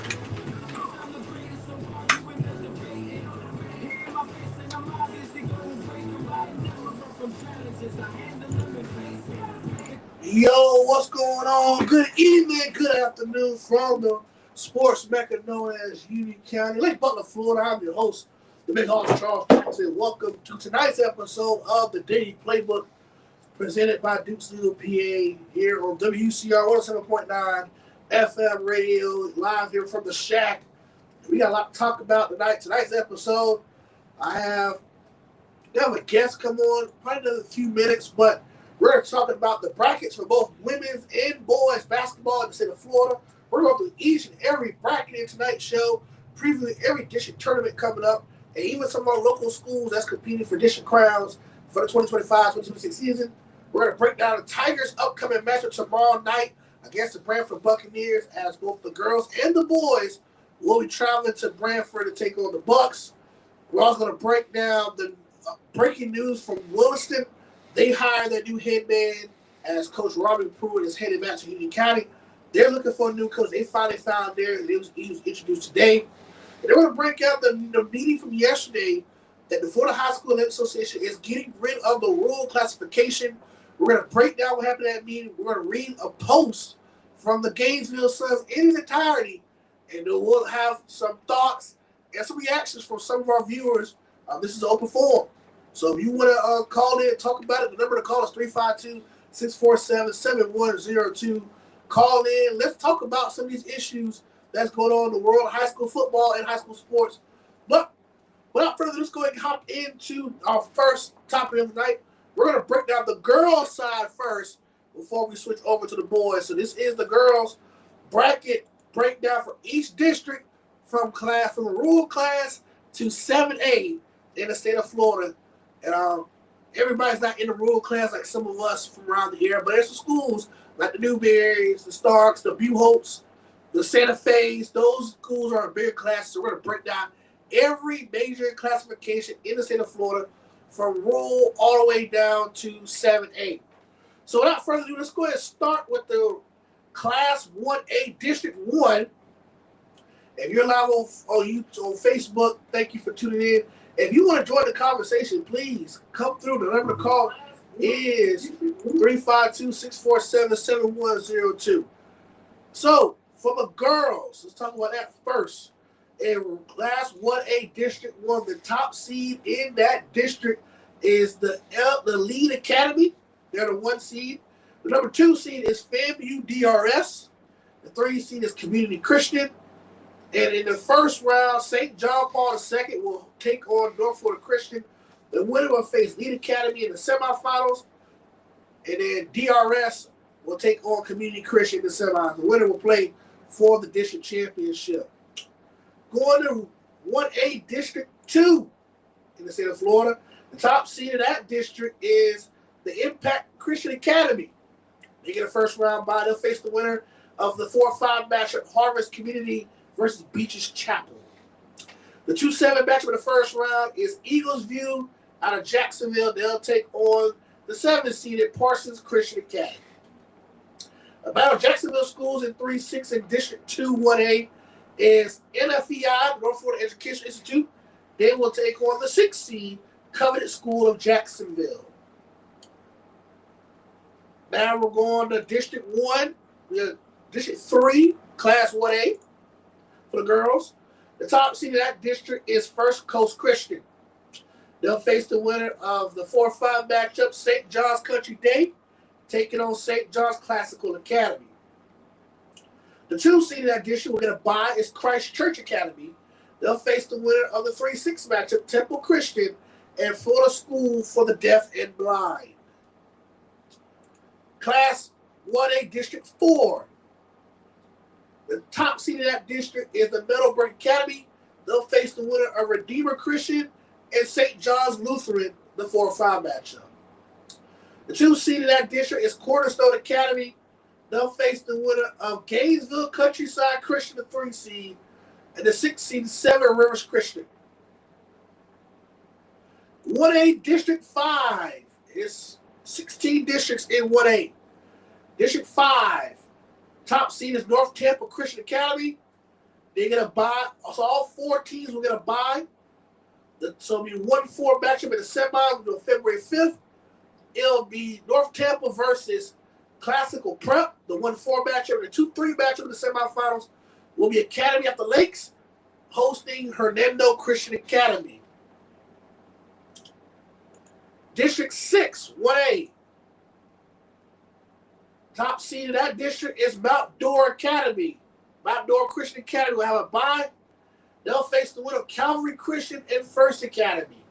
Yo, what's going on? Good evening, good afternoon from the sports mecca known as Union County, Lake Butler, Florida. I'm your host, the big host Charles. Welcome to tonight's episode of the Daily Playbook, presented by Duke's Legal PA here on WCR 107.9 FM radio, live here from the Shack. We got a lot to talk about tonight. Tonight's episode, we have a guest come on, probably another few minutes, but we're talking about the brackets for both women's and boys basketball in the state of Florida. We're going through each and every bracket in tonight's show, previewing every district tournament coming up, and even some of our local schools that's competing for district crowns for the 2025-2026 season. We're going to break down the Tigers' upcoming matchup tomorrow night against the Brantford Buccaneers, as both the girls and the boys will be traveling to Brantford to take on the Bucks. We're also going to break down the breaking news from Williston. They hired their new head man as Coach Robin Pruitt is headed back to Union County. They're looking for a new coach. They finally found theirs. He was introduced today. And they're going to break out the meeting from yesterday that the Florida High School Athletic Association is getting rid of the rural classification. We're going to break down what happened at that meeting. We're going to read a post from the Gainesville Suns in its entirety, and we'll have some thoughts and some reactions from some of our viewers. This is an open forum. So if you want to call in and talk about it, the number to call is 352-647-7102. Call in. Let's talk about some of these issues that's going on in the world of high school football and high school sports. But without further ado, let's go ahead and hop into our first topic of the night. We're going to break down the girls' side first before we switch over to the boys. So this is the girls' bracket breakdown for each district from the rural class to 7A in the state of Florida. And everybody's not in the rural class like some of us from around the area, but there's some schools like the Newberries, the Starks, the Buholts, the Santa Fe's. Those schools are in bigger classes, so we're going to break down every major classification in the state of Florida from rural all the way down to 7A. So without further ado, let's go ahead and start with the Class 1A District 1. If you're live on Facebook, thank you for tuning in. If you want to join the conversation, please come through. The number to call is 352-647-7102. So, for the girls, let's talk about that first. In Class 1A District 1, the top seed in that district is the Lead Academy. They're the 1 seed. The number 2 seed is FAMU DRS. The 3 seed is Community Christian. And in the first round, St. John Paul II will take on North Florida Christian. The winner will face Lead Academy in the semifinals. And then DRS will take on Community Christian in the semis. The winner will play for the district championship. Going to 1A District 2 in the state of Florida. The top seed of that district is the Impact Christian Academy. They get a first round bye. They'll face the winner of the 4-5 matchup, Harvest Community versus Beaches Chapel. The 2-7 matchup in the first round is Eagles View out of Jacksonville. They'll take on the 7th-seeded Parsons Christian Academy. The battle of Jacksonville schools in 3-6 in District 2 1A is NFEI, North Florida Education Institute. They will take on the 6th seed Covenant School of Jacksonville. Now we're going to District 1. We have District 3, Class 1A. For the girls, the top seed of that district is First Coast Christian. They'll face the winner of the 4-5 matchup, St. John's Country Day, taking on St. John's Classical Academy. The 2 seed of that district we're going to buy is Christ Church Academy. They'll face the winner of the 3-6 matchup, Temple Christian and Florida School for the Deaf and Blind. Class 1A District 4. The top seed of that district is the Meadowbrook Academy. They'll face the winner of Redeemer Christian and St. John's Lutheran, the 4-5 matchup. The 2 seed of that district is Cornerstone Academy. They'll face the winner of Gainesville Countryside Christian, the 3 seed, and the 6 seed, 7 Rivers Christian. 1A District 5 is 16 districts in 1A. District 5. Top seed is North Tampa Christian Academy. They're gonna bye. So all 4 teams will get a bye. So it'll be 1-4 matchup in the semis on February 5th. It'll be North Tampa versus Classical Prep, the 1-4 matchup. The 2-3 matchup in the semifinals will be Academy at the Lakes hosting Hernando Christian Academy. District 6, 1A. Top seed in that district is Mount Dora Academy. Mount Dora Christian Academy will have a bye. They'll face the winner of Calvary Christian and First Academy.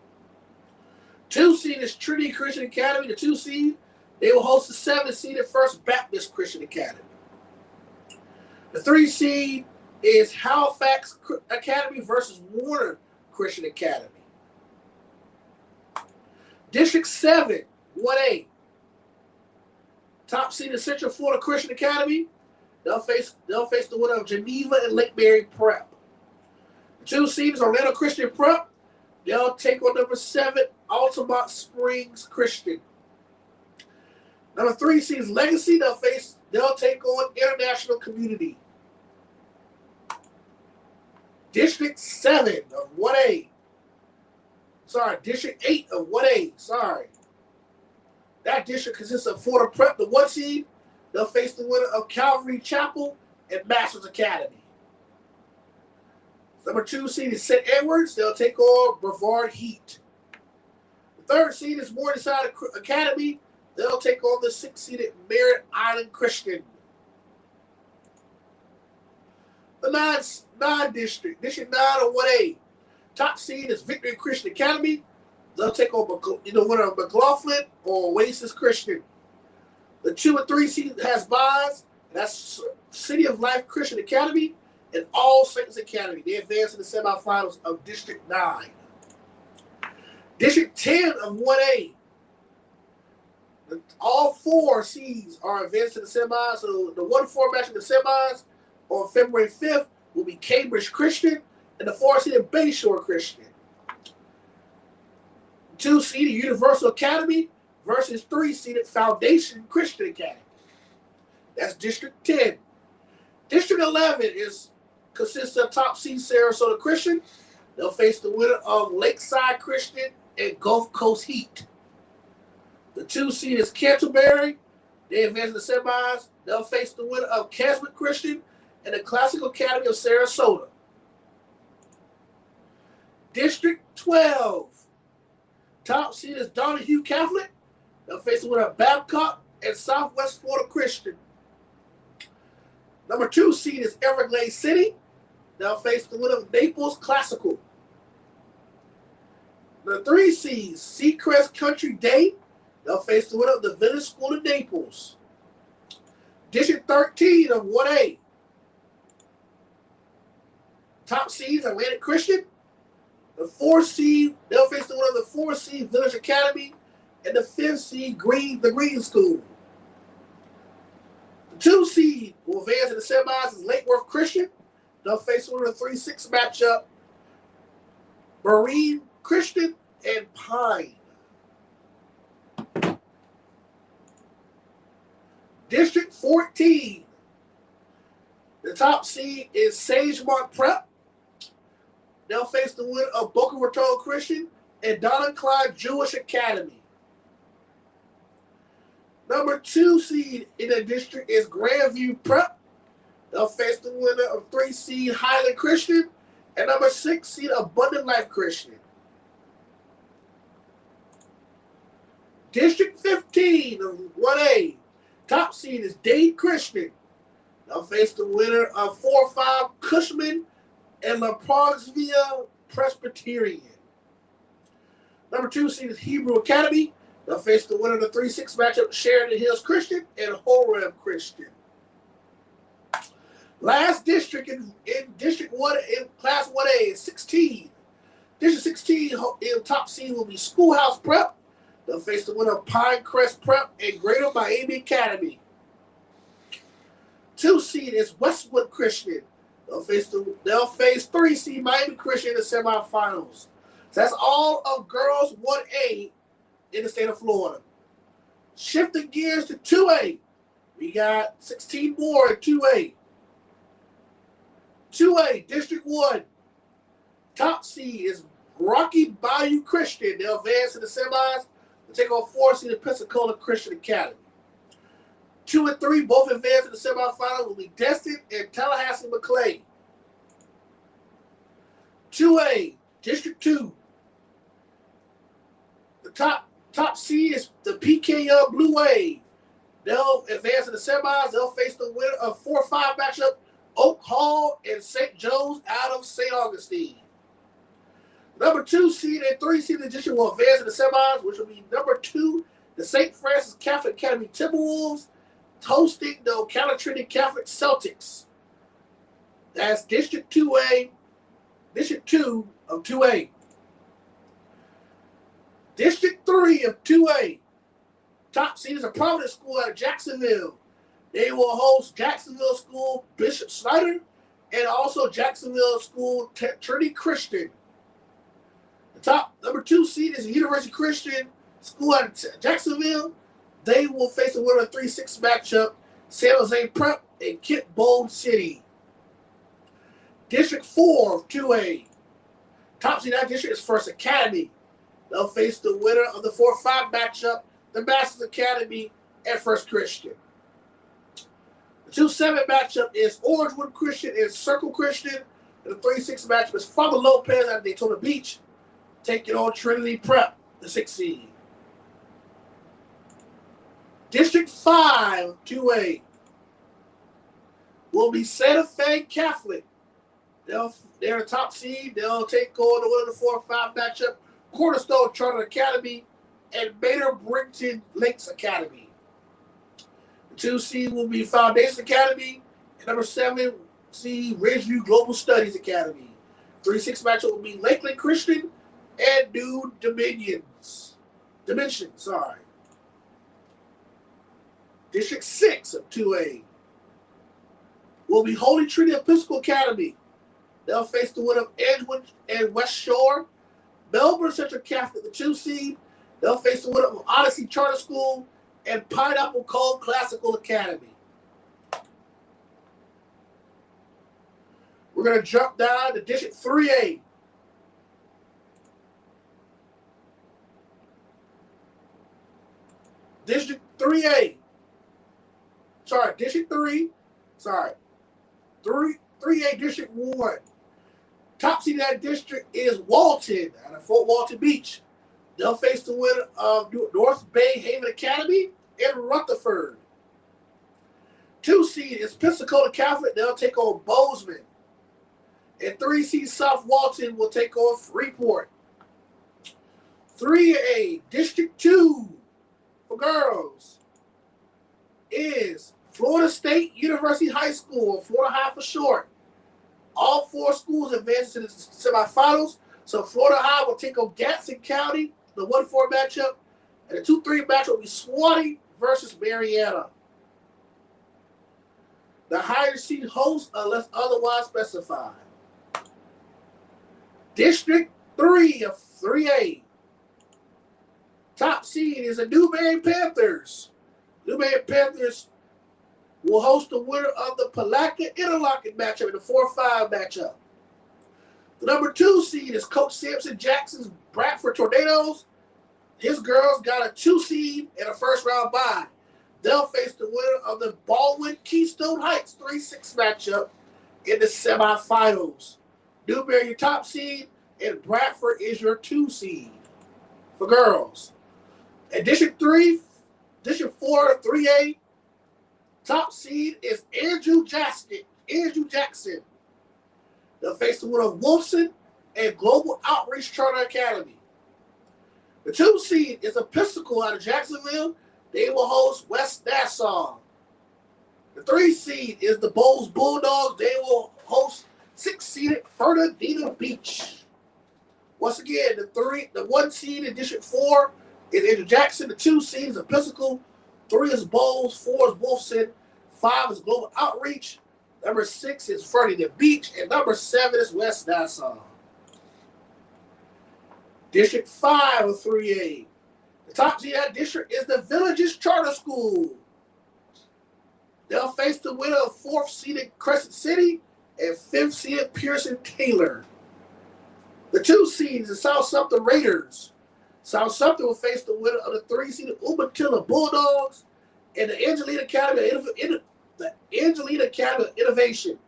2 seed is Trinity Christian Academy. The 2 seed, they will host the 7 seed at First Baptist Christian Academy. The 3 seed is Halifax Academy versus Warner Christian Academy. District 7, 1A. Top seed is Central Florida Christian Academy. They'll face the winner of Geneva and Lake Mary Prep. The 2 seed is Orlando Christian Prep. They'll take on number 7, Altamont Springs Christian. Number 3 seed is Legacy. They'll take on International Community. District 7 of 1A. District 8 of 1A. That district consists of Florida Prep, the 1 seed. They'll face the winner of Calvary Chapel and Masters Academy. Number 2 seed is St. Edwards. They'll take on Brevard Heat. The 3rd seed is Morningside Academy. They'll take on the 6-seeded Merritt Island Christian. The 9 district, District 9 of 1A. Top seed is Victory Christian Academy. They'll take on the winner of McLaughlin or Oasis Christian. The 2 and 3 seed has buys. That's City of Life Christian Academy and All Saints Academy. They advance to the semifinals of District 9. District 10 of 1A. All 4 seeds are advanced to the semis. So the 1-4 match in the semis on February 5th will be Cambridge Christian and the 4-seeded Bayshore Christian. 2-seeded Universal Academy versus 3-seeded Foundation Christian Academy. That's District 10. District 11 consists of top seed Sarasota Christian. They'll face the winner of Lakeside Christian and Gulf Coast Heat. The 2 seed is Canterbury. They advance to the semis. They'll face the winner of Casmet Christian and the Classical Academy of Sarasota. District 12. Top seed is Donahue Catholic. They'll face the winner of Babcock and Southwest Florida Christian. Number 2 seed is Everglades City. They'll face the winner of Naples Classical. The 3 seed, Seacrest Country Day. They'll face the winner of the Village School of Naples. District 13 of 1A. Top seeds Atlantic Christian. The 4 seed, they'll face the winner of the 4 seed Village Academy and the 5th seed the Green School. The 2 seed will advance to the semis is Lake Worth Christian. They'll face the winner of the 3-6 matchup Marine Christian and Pine. District 14. The top seed is Sagemont Prep. They'll face the winner of Boca Raton Christian and Donna Clyde Jewish Academy. Number 2 seed in the district is Grandview Prep. They'll face the winner of 3 seed Highland Christian and number 6 seed Abundant Life Christian. District 15 of 1A. Top seed is Dade Christian. They'll face the winner of 4-5 Cushman and La Parksville Presbyterian. Number 2 seed is Hebrew Academy. They'll face the winner of the 3-6 matchup Sheridan Hills Christian and Horeb Christian. Last district in District 1 in Class 1A is 16. District 16 in top seed will be Schoolhouse Prep. They'll face the winner of Pinecrest Prep and Greater Miami Academy. 2 seed is Westwood Christian. They'll face 3 seed Miami Christian in the semifinals. So that's all of girls 1A in the state of Florida. Shifting gears to 2A. We got 16 more in 2A. 2A, District 1. Top seed is Rocky Bayou Christian. They'll advance to the semis to take on 4 seed Pensacola Christian Academy. 2 and 3 both advance to the semifinals will be Destin and Tallahassee McClay. 2A, District 2. The top seed is the PK Blue Wave. They'll advance to the semis. They'll face the winner of 4-5 matchup, Oak Hall and St. Joe's out of St. Augustine. Number 2 seed and 3 seed edition will advance to the semis, which will be number 2, the St. Francis Catholic Academy Timberwolves, hosting the Ocala Trinity Catholic Celtics. That's District 2A, District 2 of 2A. District 3 of 2A. Top seed is a Providence school out of Jacksonville. They will host Jacksonville School Bishop Snyder and also Jacksonville School Trinity Christian. The top number 2 seed is University Christian School out of Jacksonville. They will face a winner of 3-6 matchup, San Jose Prep and Kent Bold City. District 4 of 2A. Top seed in that district is First Academy. They'll face the winner of the 4-5 matchup, the Masters Academy and First Christian. The 2-7 matchup is Orangewood Christian and Circle Christian. And the 3-6 matchup is Father Lopez out of Daytona Beach, taking on Trinity Prep, the 6th seed. District 5, 2A, will be Santa Fe Catholic. They're the top seed. They'll take on the winner of the 4-5 matchup, Cornerstone Charter Academy and Bader Brington Lakes Academy. The 2 seed will be Foundation Academy and number 7 seed Ridgeview Global Studies Academy. 3-6 matchup will be Lakeland Christian and New Dimensions. District 6 of 2A will be Holy Trinity Episcopal Academy. They'll face the winner of Edgewood and West Shore. Melbourne Central Catholic, the 2 seed. They'll face the winner of Odyssey Charter School and Pineapple Cove Classical Academy. We're going to jump down to District 3A. District 3A. District 3. 3A District 1. Top seed in that district is Walton out of Fort Walton Beach. They'll face the winner of North Bay Haven Academy and Rutherford. 2 seed is Pensacola Catholic. They'll take on Bozeman. And 3 seed South Walton will take on Freeport. 3A District 2 for girls is Florida State University High School, Florida High for short. All 4 schools advance to the semifinals. So Florida High will take on Gadsden County, the 1-4 matchup. And the 2-3 matchup will be Swanee versus Marietta. The higher seed hosts unless otherwise specified. District 3 of 3A. Top seed is the Newberry Panthers. Newberry Panthers will host the winner of the Palatka Interlochen matchup in the 4-5 matchup. The number 2 seed is Coach Sampson Jackson's Bradford Tornadoes. His girls got a 2 seed and a first-round bye. They'll face the winner of the Baldwin Keystone Heights 3-6 matchup in the semifinals. Newberry, your top seed, and Bradford is your 2 seed for girls. And District 4, 3A, top seed is Andrew Jackson. They'll face the winner of Wolfson and Global Outreach Charter Academy. The 2 seed is Episcopal out of Jacksonville. They will host West Nassau. The 3 seed is the Bowles Bulldogs. They will host 6-seeded Fernandina Beach. Once again, the 1 seed in District 4 is Andrew Jackson. The 2 seed is Episcopal. 3 is Bowles. 4 is Wolfson. 5 is Global Outreach. Number 6 is Fernandina Beach. And number 7 is West Nassau. District 5 of 3A. The top seed in that district is the Villages Charter School. They'll face the winner of 4th seeded Crescent City and 5th seed Pearson Taylor. The 2 seeds, the South Sumter Raiders. South Sumter will face the winner of the 3 seeded Umatilla Bulldogs and the Angelina Academy of Innovation.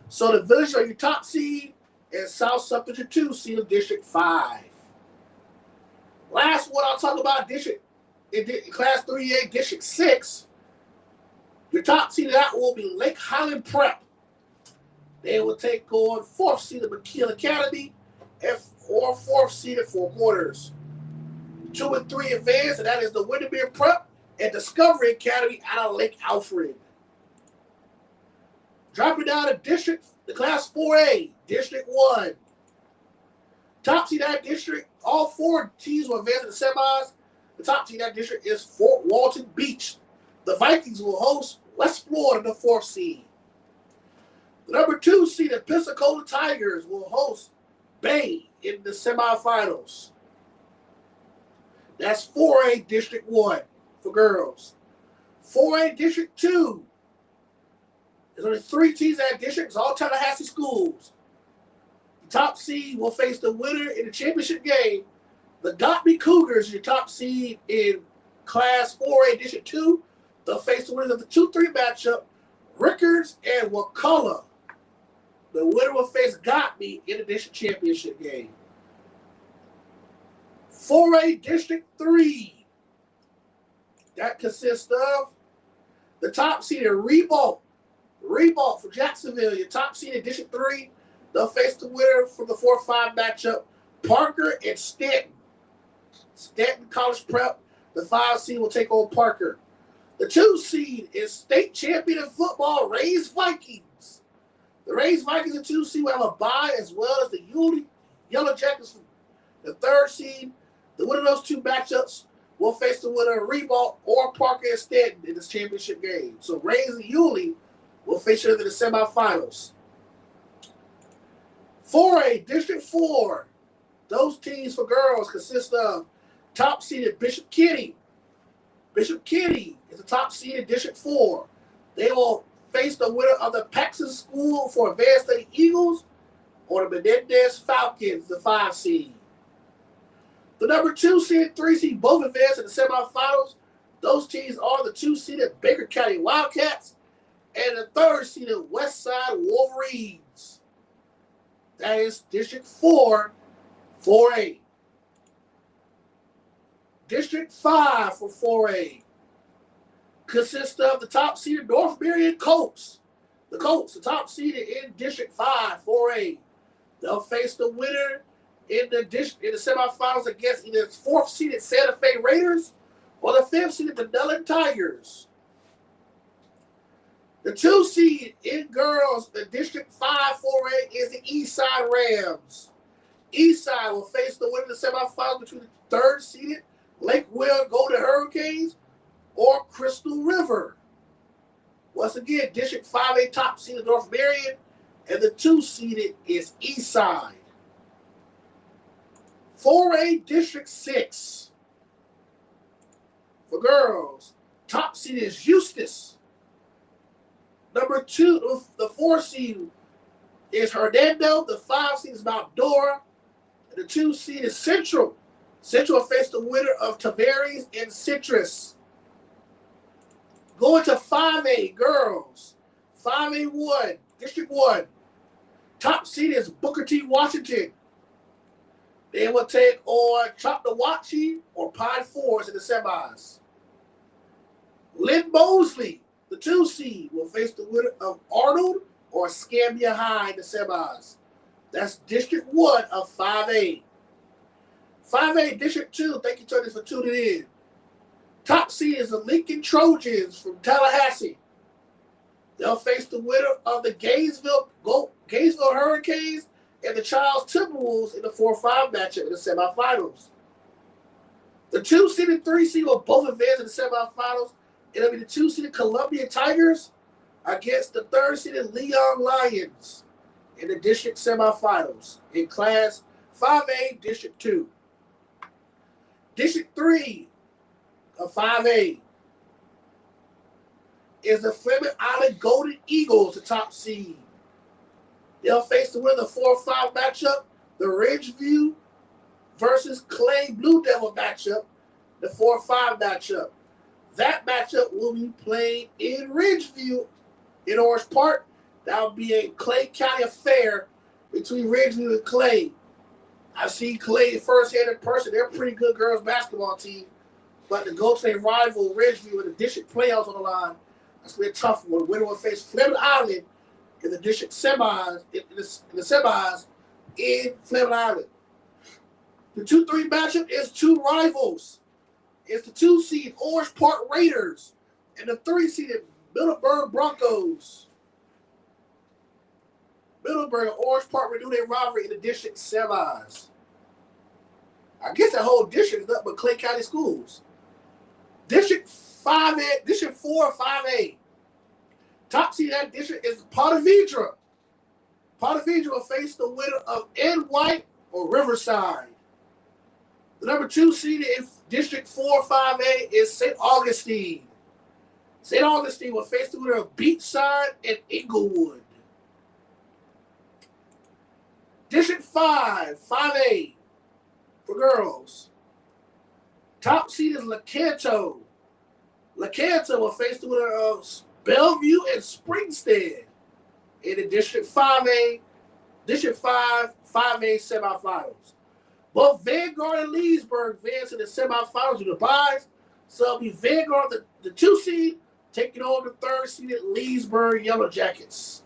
So the Village are your top seed, and South Sumter your 2 seed of District 5. Last one I'll talk about in Class 3A District 6. Your top seed of that will be Lake Highland Prep. They will take on 4th seed of McKeel Academy or 4th seed at Four Corners. 2 and 3 advance, and that is the Windermere Prep and Discovery Academy out of Lake Alfred. Dropping down to the Class 4A, District 1. Top seed that district, all 4 teams will advance to the semis. The top seed that district is Fort Walton Beach. The Vikings will host West Florida, the 4th seed. The number 2 seed, the Pensacola Tigers, will host Bay in the semifinals. That's 4A District 1 for girls. 4A District 2. There's only 3 teams in that district. It's all Tallahassee schools. The top seed will face the winner in the championship game. The Gottlieb Cougars, your top seed in Class 4A District 2. They'll face the winners of the 2-3 matchup, Rickards and Wakulla. The winner will face Gottlieb in the district championship game. 4A District 3. That consists of the top seed in Reebok from Jacksonville, your top seed in District 3. They'll face the winner from the 4-5 matchup, Parker and Stanton. Stanton College Prep, the 5 seed will take on Parker. The 2 seed is state champion in football, Rays Vikings. The Rays Vikings and 2 seed will have a bye, as well as the Yulee Yellow Jackets, the 3rd seed. The winner of those 2 matchups will face the winner of Reebok or Parker and Stanton in this championship game. So Rays and Yulee will face each other in the semifinals. 4A District 4. Those teams for girls consist of top seeded Bishop Kenny. Bishop Kenny is the top seeded District 4. They will face the winner of the Paxton School for Advanced Study Eagles or the Menendez Falcons, the 5 seed. The number 2 seed and 3 seed both advance in the semifinals. Those teams are the 2 seeded Baker County Wildcats and the 3rd seeded Westside Wolverines. That is District 4, 4A. District 5 for 4A consists of the top seeded North Marion Colts. The Colts, the top seeded in District 5, 4A. They'll face the winner in the semifinals against either 4th seeded Santa Fe Raiders or the 5th seeded Denellen Tigers. The 2 seed in girls, the District 5 4A is the Eastside Rams. Eastside will face the winner in the semifinals between the 3rd seeded Lake Will Golden Hurricanes or Crystal River. Once again, District 5A top seeded North Marion, and the 2 seeded is Eastside. 4A District 6 for girls. Top seed is Eustis. Number 2, the 4 seed is Hernando. The 5 seed is Mount Dora. And the 2 seed is Central. Central will face the winner of Tavares and Citrus. Going to 5A girls. 5A1, District 1. Top seed is Booker T. Washington. They will take on Choctawhatchee or Pine Forest in the semis. Lynn Mosley, the 2 seed, will face the winner of Arnold or Escambia High in the semis. That's District 1 of 5A. 5A District 2, thank you, Tony, for tuning in. Top seed is the Lincoln Trojans from Tallahassee. They'll face the winner of the Gainesville Hurricanes and the Charles Timberwolves in the 4-5 matchup in the semifinals. The 2 seed and 3 seed will both advance in the semifinals. It'll be the 2 seeded Columbia Tigers against the 3rd seeded Leon Lions in the district semifinals in Class 5A District 2. District 3 of 5A is the Fleming Island Golden Eagles, the top seed. They'll face the winner of the 4-5 matchup, the Ridgeview versus Clay Blue Devil matchup, the 4-5 matchup. That matchup will be played in Ridgeview in Orange Park. That will be a Clay County affair between Ridgeview and Clay. I've seen Clay firsthand in person. They're a pretty good girls basketball team. But to go to a rival Ridgeview with the district playoffs on the line, that's going to be a tough one. The winner will face Fleming Island in the district semis, in the semis in Fleming Island. The 2-3 matchup is two rivals. It's the 2 seed Orange Park Raiders and the 3 seeded Middleburg Broncos. Middleburg and Orange Park renew their rivalry in the district semis. I guess that whole district is nothing but Clay County schools. District 5A, District 4 and 5A. Top seed in that district is Ponte Vedra. Ponte Vedra will face the winner of Ed White or Riverside. The number 2 seed in District 4 5A is St. Augustine. St. Augustine will face the winner of Beachside and Inglewood. District 5 5A for girls. Top seed is Lecanto. Lecanto will face the winner of Bellevue and Springstead in the District 5A, District 5 5A semifinals. Both Vanguard and Leesburg advance in the semifinals of the byes. So it'll be Vanguard, the 2 seed, taking on the 3rd seeded Leesburg Yellow Jackets.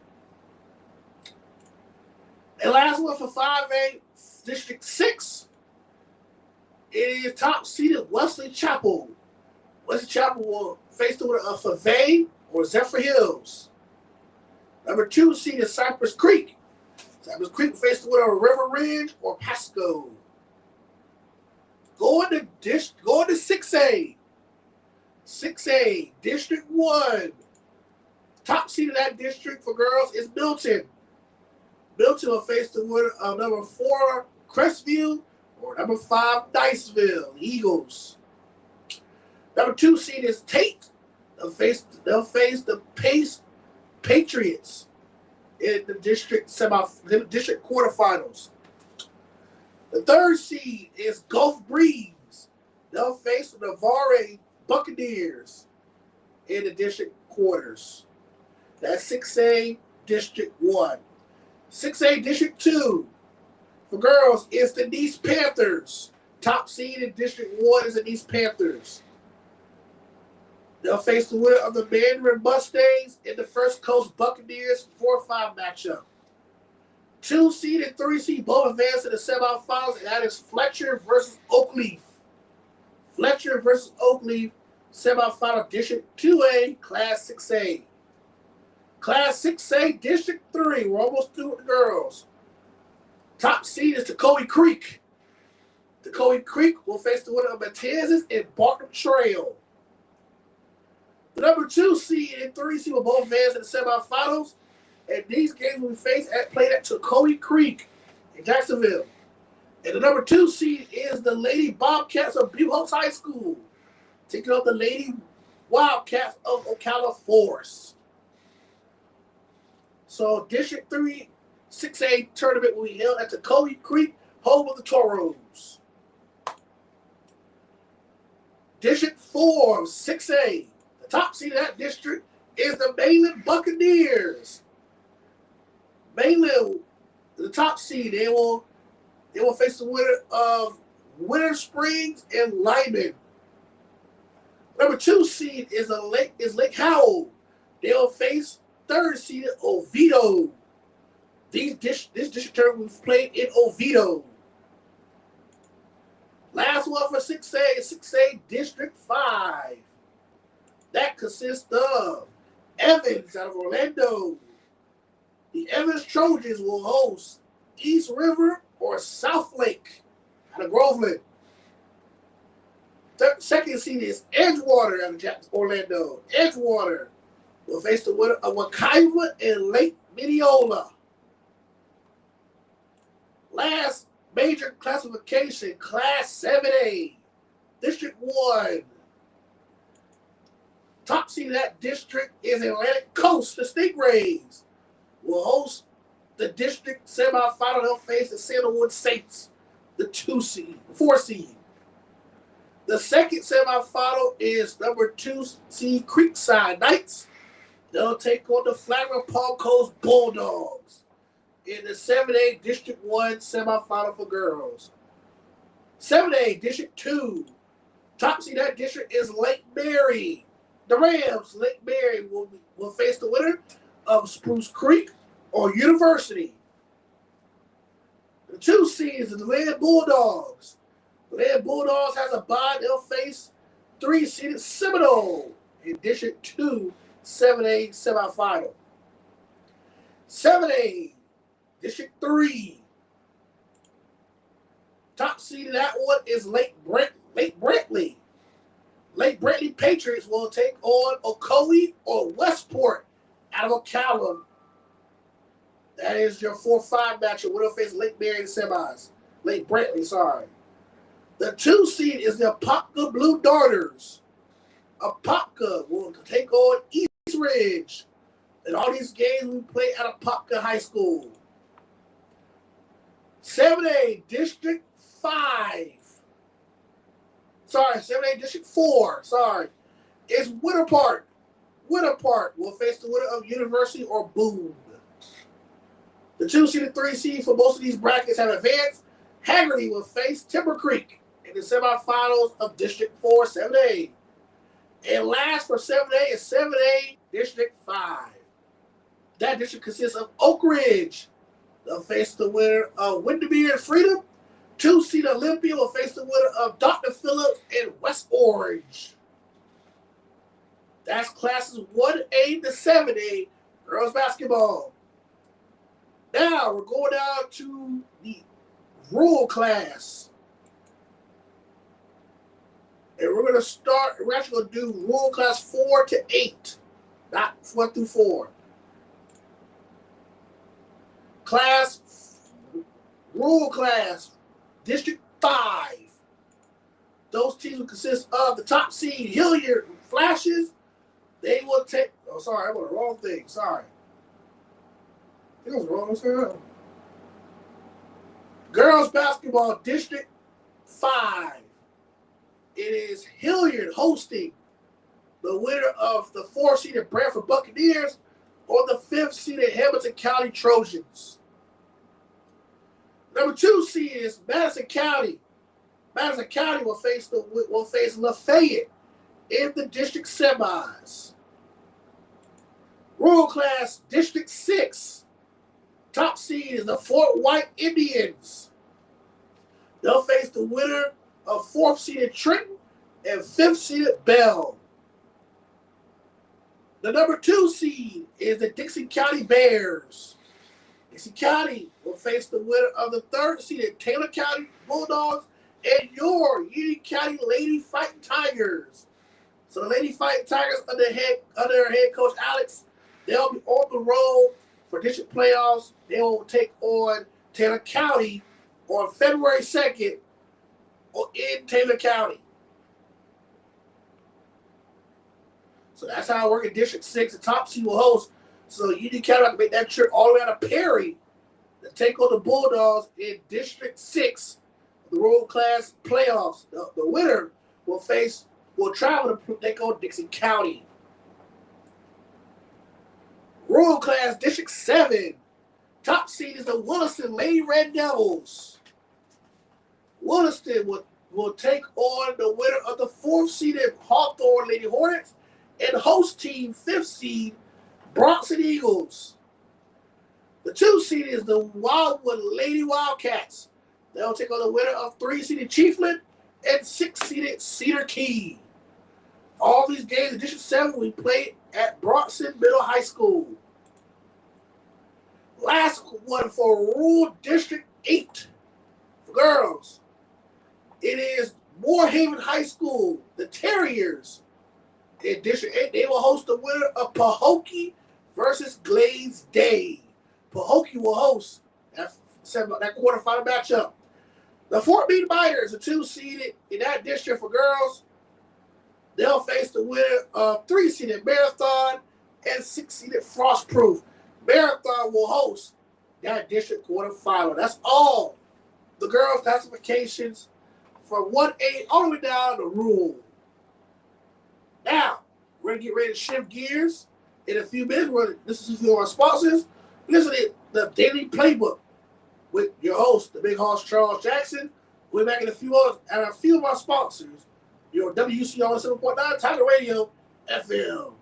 And last one for 5A, District 6. It is top seeded Wesley Chapel. Wesley Chapel will face the winner of Favay or Zephyr Hills. Number 2 seed is Cypress Creek. Cypress Creek will face the winner of River Ridge or Pasco. Going to 6A. 6A, District 1. Top seed in that district for girls is Milton. Milton will face the winner of number 4, Crestview, or number 5, Niceville, Eagles. Number 2 seed is Tate. They'll face the Pace Patriots in the district quarterfinals. The 3rd seed is Gulf Breeze. They'll face the Navarre Buccaneers in the district quarters. That's 6A District 1. 6A District 2 for girls is the Nice Panthers. Top seed in District 1 is the Nice Panthers. They'll face the winner of the Mandarin Mustangs in the First Coast Buccaneers 4-5 matchup. 2 seed and 3 seed both advance in the semifinals, and that is Fletcher versus Oakleaf. Fletcher versus Oakleaf, semifinal District 2A, Class 6A. Class 6A, District 3. We're almost through with the girls. Top seed is Toccoa Creek. Toccoa Creek will face the winner of Matanzas and Barton Trail. The number 2 seed and 3 seed will both advance in the semifinals, and these games will be played at Toccoa Creek in Jacksonville. And the number 2 seed is the Lady Bobcats of Buchholz High School, taking on the Lady Wildcats of Ocala Forest. So District 3 6A tournament will be held at Toccoa Creek, home of the Toros. District 4 6A. The top seed in that district is the Mainland Buccaneers. Mainland, the top seed, they will face the winner of Winter Springs and Lyman. Number 2 seed is Lake Howell. They will face 3rd seeded Oviedo. This district tournament was played in Oviedo. Last one for 6A is 6A District 5. That consists of Evans out of Orlando. The Evans Trojans will host East River or South Lake out of Groveland. Second seed is Edgewater out of Orlando. Edgewater will face the winner of Wekiva and Lake Mineola. Last major classification, Class 7A, District 1. Top seed in that district is Atlantic Coast. The Stingrays will host The district semifinal, they'll face the Sandalwood Saints, the 4 seed. The second semifinal is number 2 seed Creekside Knights. They'll take on the Flagler Palm Coast Bulldogs in the 7A District 1 semifinal for girls. 7A District 2. Top seed that district is Lake Mary. The Rams, Lake Mary, will face the winner of Spruce Creek or University. The 2 seeds are the Land Bulldogs. The Land Bulldogs has a bye. They'll face 3 seeded Seminole in District 2 7A semifinal. 7A District 3. Top seed in that one is Lake Brantley. Lake Brantley Patriots will take on Ocoee or Westport out of Ocala. That is your 4-5 matchup. We'll face Lake Mary in the semis. Lake Brantley, sorry. The 2 seed is the Apopka Blue Darters. Apopka will take on East Ridge. And all these games we play at Apopka High School. 7A District 5. Sorry, 7A District 4. Sorry. It's Winter Park. Winter Park will face the winner of University or Boone. The 2 seed and 3 seed for most of these brackets have advanced. Haggerty will face Timber Creek in the semifinals of District 4 7A. And last for 7A is 7A District 5. That district consists of Oak Ridge. They'll face the winner of Windermere and Freedom. 2 seed Olympia will face the winner of Dr. Phillips and West Orange. That's classes 1A to 7A girls basketball. Now we're going down to the rural class. And we're actually going to do rural class 4 to 8, not 1 through 4. Rural class, District 5. Those teams will consist of the top seed, Hilliard Flashes. They will take, I wrote the wrong thing, sorry. I think I was wrong. Girls basketball, District 5. It is Hilliard hosting the winner of the 4-seeded Branford Buccaneers or the 5th-seeded Hamilton County Trojans. Number 2 seed is Madison County. Madison County will face Lafayette in the district semis. Rural class District 6. Top seed is the Fort White Indians. They'll face the winner of 4th-seeded Trenton and 5th-seeded Bell. The number 2 seed is the Dixie County Bears. Dixie County will face the winner of the 3rd-seeded Taylor County Bulldogs and your Union County Lady Fighting Tigers. So the Lady Fighting Tigers under head coach Alex, they'll be on the road for district playoffs. They will take on Taylor County on February 2nd in Taylor County. So that's how I work in District 6. The top seed will host. So Union County have to make that trip all the way out of Perry to take on the Bulldogs in District 6, the rural class playoffs. The winner will travel to take on Dixie County. Rural class District 7. Top seed is the Williston Lady Red Devils. Williston will take on the winner of the 4th-seeded Hawthorne Lady Hornets and host team 5th seed Bronson Eagles. The 2 seed is the Wildwood Lady Wildcats. They'll take on the winner of 3-seeded Chiefland and 6-seeded Cedar Key. All these games in District 7 we played at Bronson Middle High School. Last one for Rural District 8 for girls. It is Moorhaven High School, the Terriers. In District 8, they will host the winner of Pahokee versus Glades Day. Pahokee will host that quarterfinal matchup. The Fort Meade Miners, the 2-seeded in that district for girls, they'll face the winner of 3-seeded Marathon and 6-seeded Frostproof. Marathon will host that district quarterfinal. That's all the girls' classifications from 1A all the way down the rule. Now, we're going to get ready to shift gears. In a few minutes, we're going to listen to our sponsors. Listen to the Daily Playbook with your host, the big host, Charles Jackson. We'll be back in a few hours and a few of our sponsors. Your WCR 7.9 Tiger Radio FM.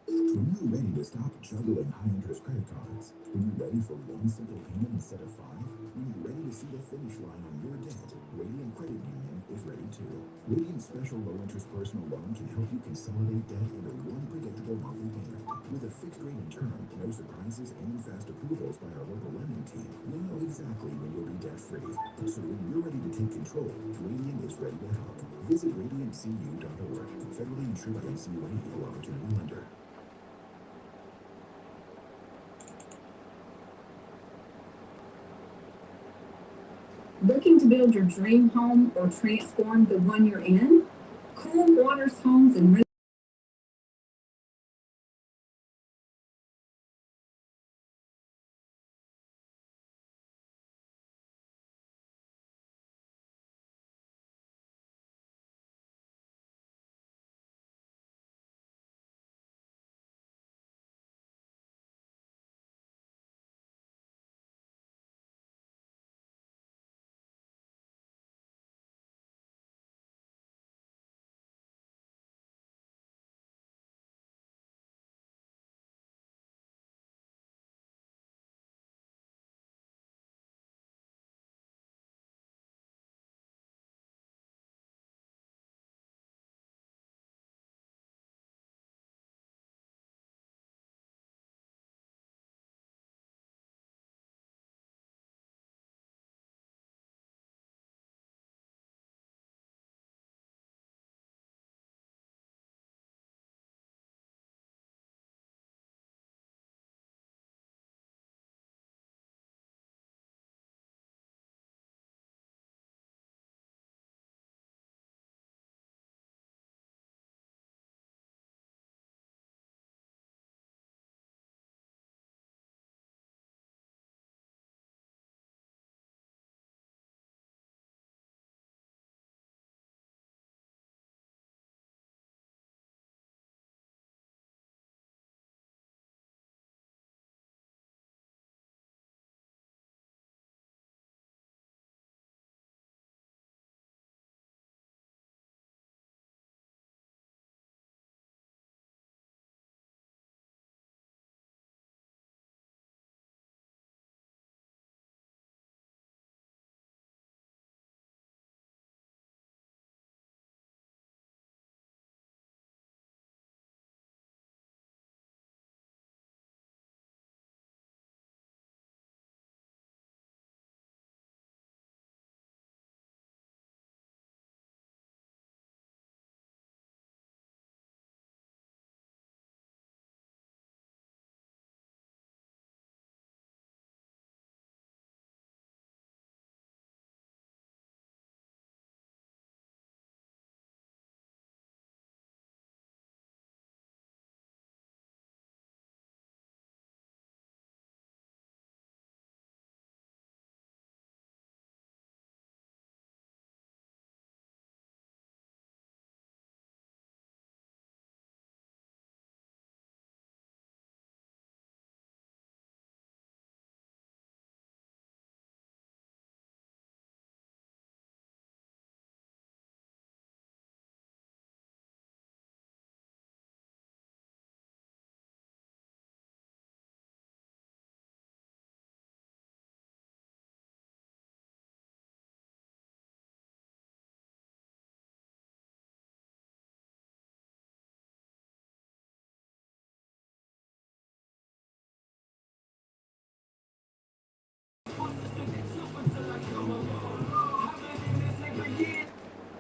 When you're ready to stop juggling high-interest credit cards, when you're ready for one simple payment instead of 5, when you're ready to see the finish line on your debt, Radiant Credit Union is ready too. Radiant's special low-interest personal loan can help you consolidate debt into one predictable monthly payment. With a fixed rate in term, no surprises, and fast approvals by our local lending team, you'll know exactly when you'll be debt-free. So when you're ready to take control, Radiant is ready to help. Visit radiantcu.org. Federally insured by NCUA, Equal Opportunity Lender. Looking to build your dream home or transform the one you're in? Cool Waters Homes and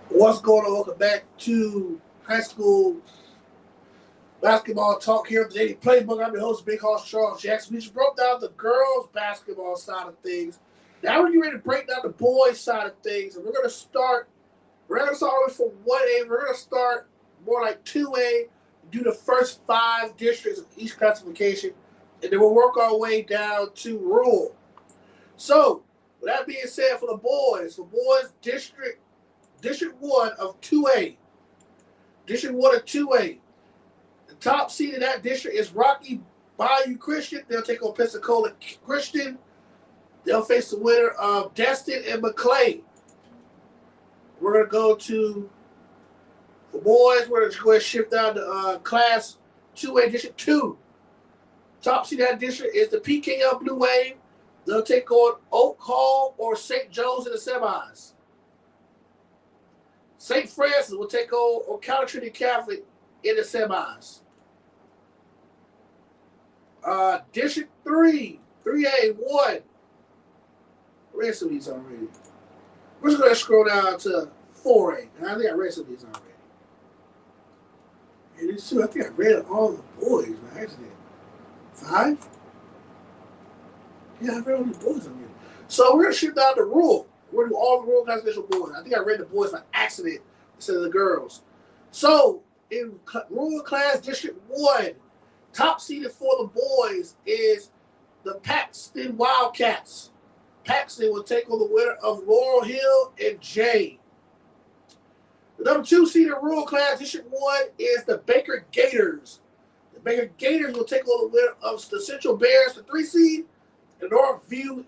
What's going on? Welcome back to high school basketball talk here on the Daily Playbook. I'm your host, Big Hoss Charles Jackson. We just broke down the girls' basketball side of things. Now we're getting ready to break down the boys' side of things, and we're going to start. We're going to start with from 1A. We're going to start more like 2A. Do the first 5 districts of each classification. And then we'll work our way down to rural. So, with that being said, for boys, District 1 of 2A. District 1 of 2A. The top seed in that district is Rocky Bayou Christian. They'll take on Pensacola Christian. They'll face the winner of Destin and McClay. We're going to go to, for boys, we're going to go ahead and shift down to Class 2A, District 2. Top seed in that district is the PKL Blue Wave. They'll take on Oak Hall or St. Joe's in the semis. St. Francis will take on Ocala Trinity Catholic in the semis. District 3, 3A1. Read some of these already. We're just going to scroll down to 4A. I think I read some of these already. And these two, I think I read all the boys by accident. 5? Yeah, I read all the boys already. So we're going to shift down to rural. We're going to do all the rural classification boys. I think I read the boys by accident instead of the girls. So in rural class District 1, top seeded for the boys is the Paxton Wildcats. Paxton will take on the winner of Laurel Hill and Jay. The number 2 seed in rural class District 1 is the Baker Gators. The Baker Gators will take on the winner of the Central Bears, the 3 seed, and Northview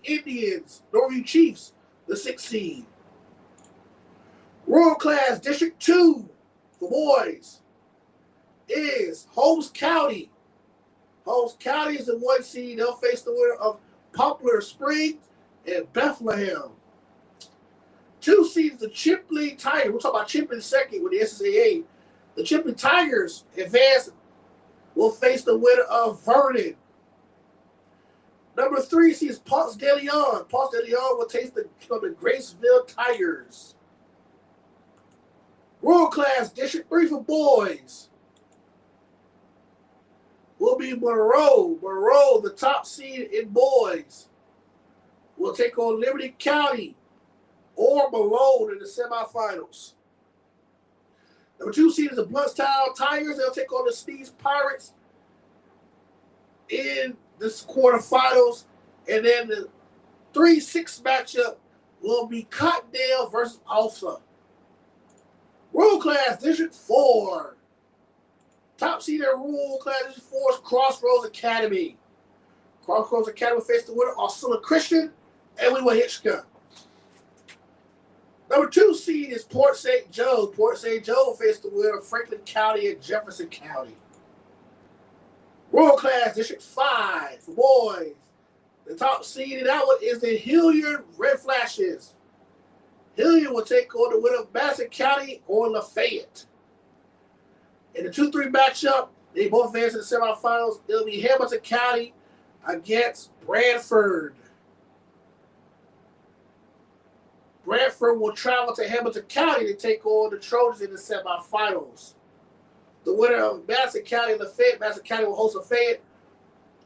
Chiefs, the 6 seed. Rural class District 2 for boys is Holmes County. Holmes County is the 1 seed. They'll face the winner of Poplar Springs and Bethlehem. 2 seeds, the Chipley Tigers. We'll talk about Chipley second with the SSAA. The Chipley Tigers advance will face the winner of Vernon. Number 3 seeds, Ponce de Leon. Ponce de Leon will take the Graceville Tigers. Rural class District 3 for boys will be Monroe. Monroe, the top seed in boys, will take on Liberty County or Malone in the semifinals. Number 2 seed is the Bluntstown Tigers. They'll take on the Sneeze Pirates in the quarterfinals. And then the 3-6 matchup will be Cottondale versus Alpha. Rural class District 4. Top seed in rural class District 4 is Crossroads Academy. Crossroads Academy will face the winner, Osceola Christian, and we will Hitchcock. Number 2 seed is Port St. Joe. Port St. Joe will face the winner of Franklin County and Jefferson County. Rural class District 5 for boys. The top seed in that one is the Hilliard Red Flashes. Hilliard will take on the winner of Madison County or Lafayette. In the 2-3 matchup, they both advance to the semifinals. It'll be Hamilton County against Bradford. Bradford will travel to Hamilton County to take on the Trojans in the semifinals. The winner of Madison County and Lafayette, Madison County will host Lafayette.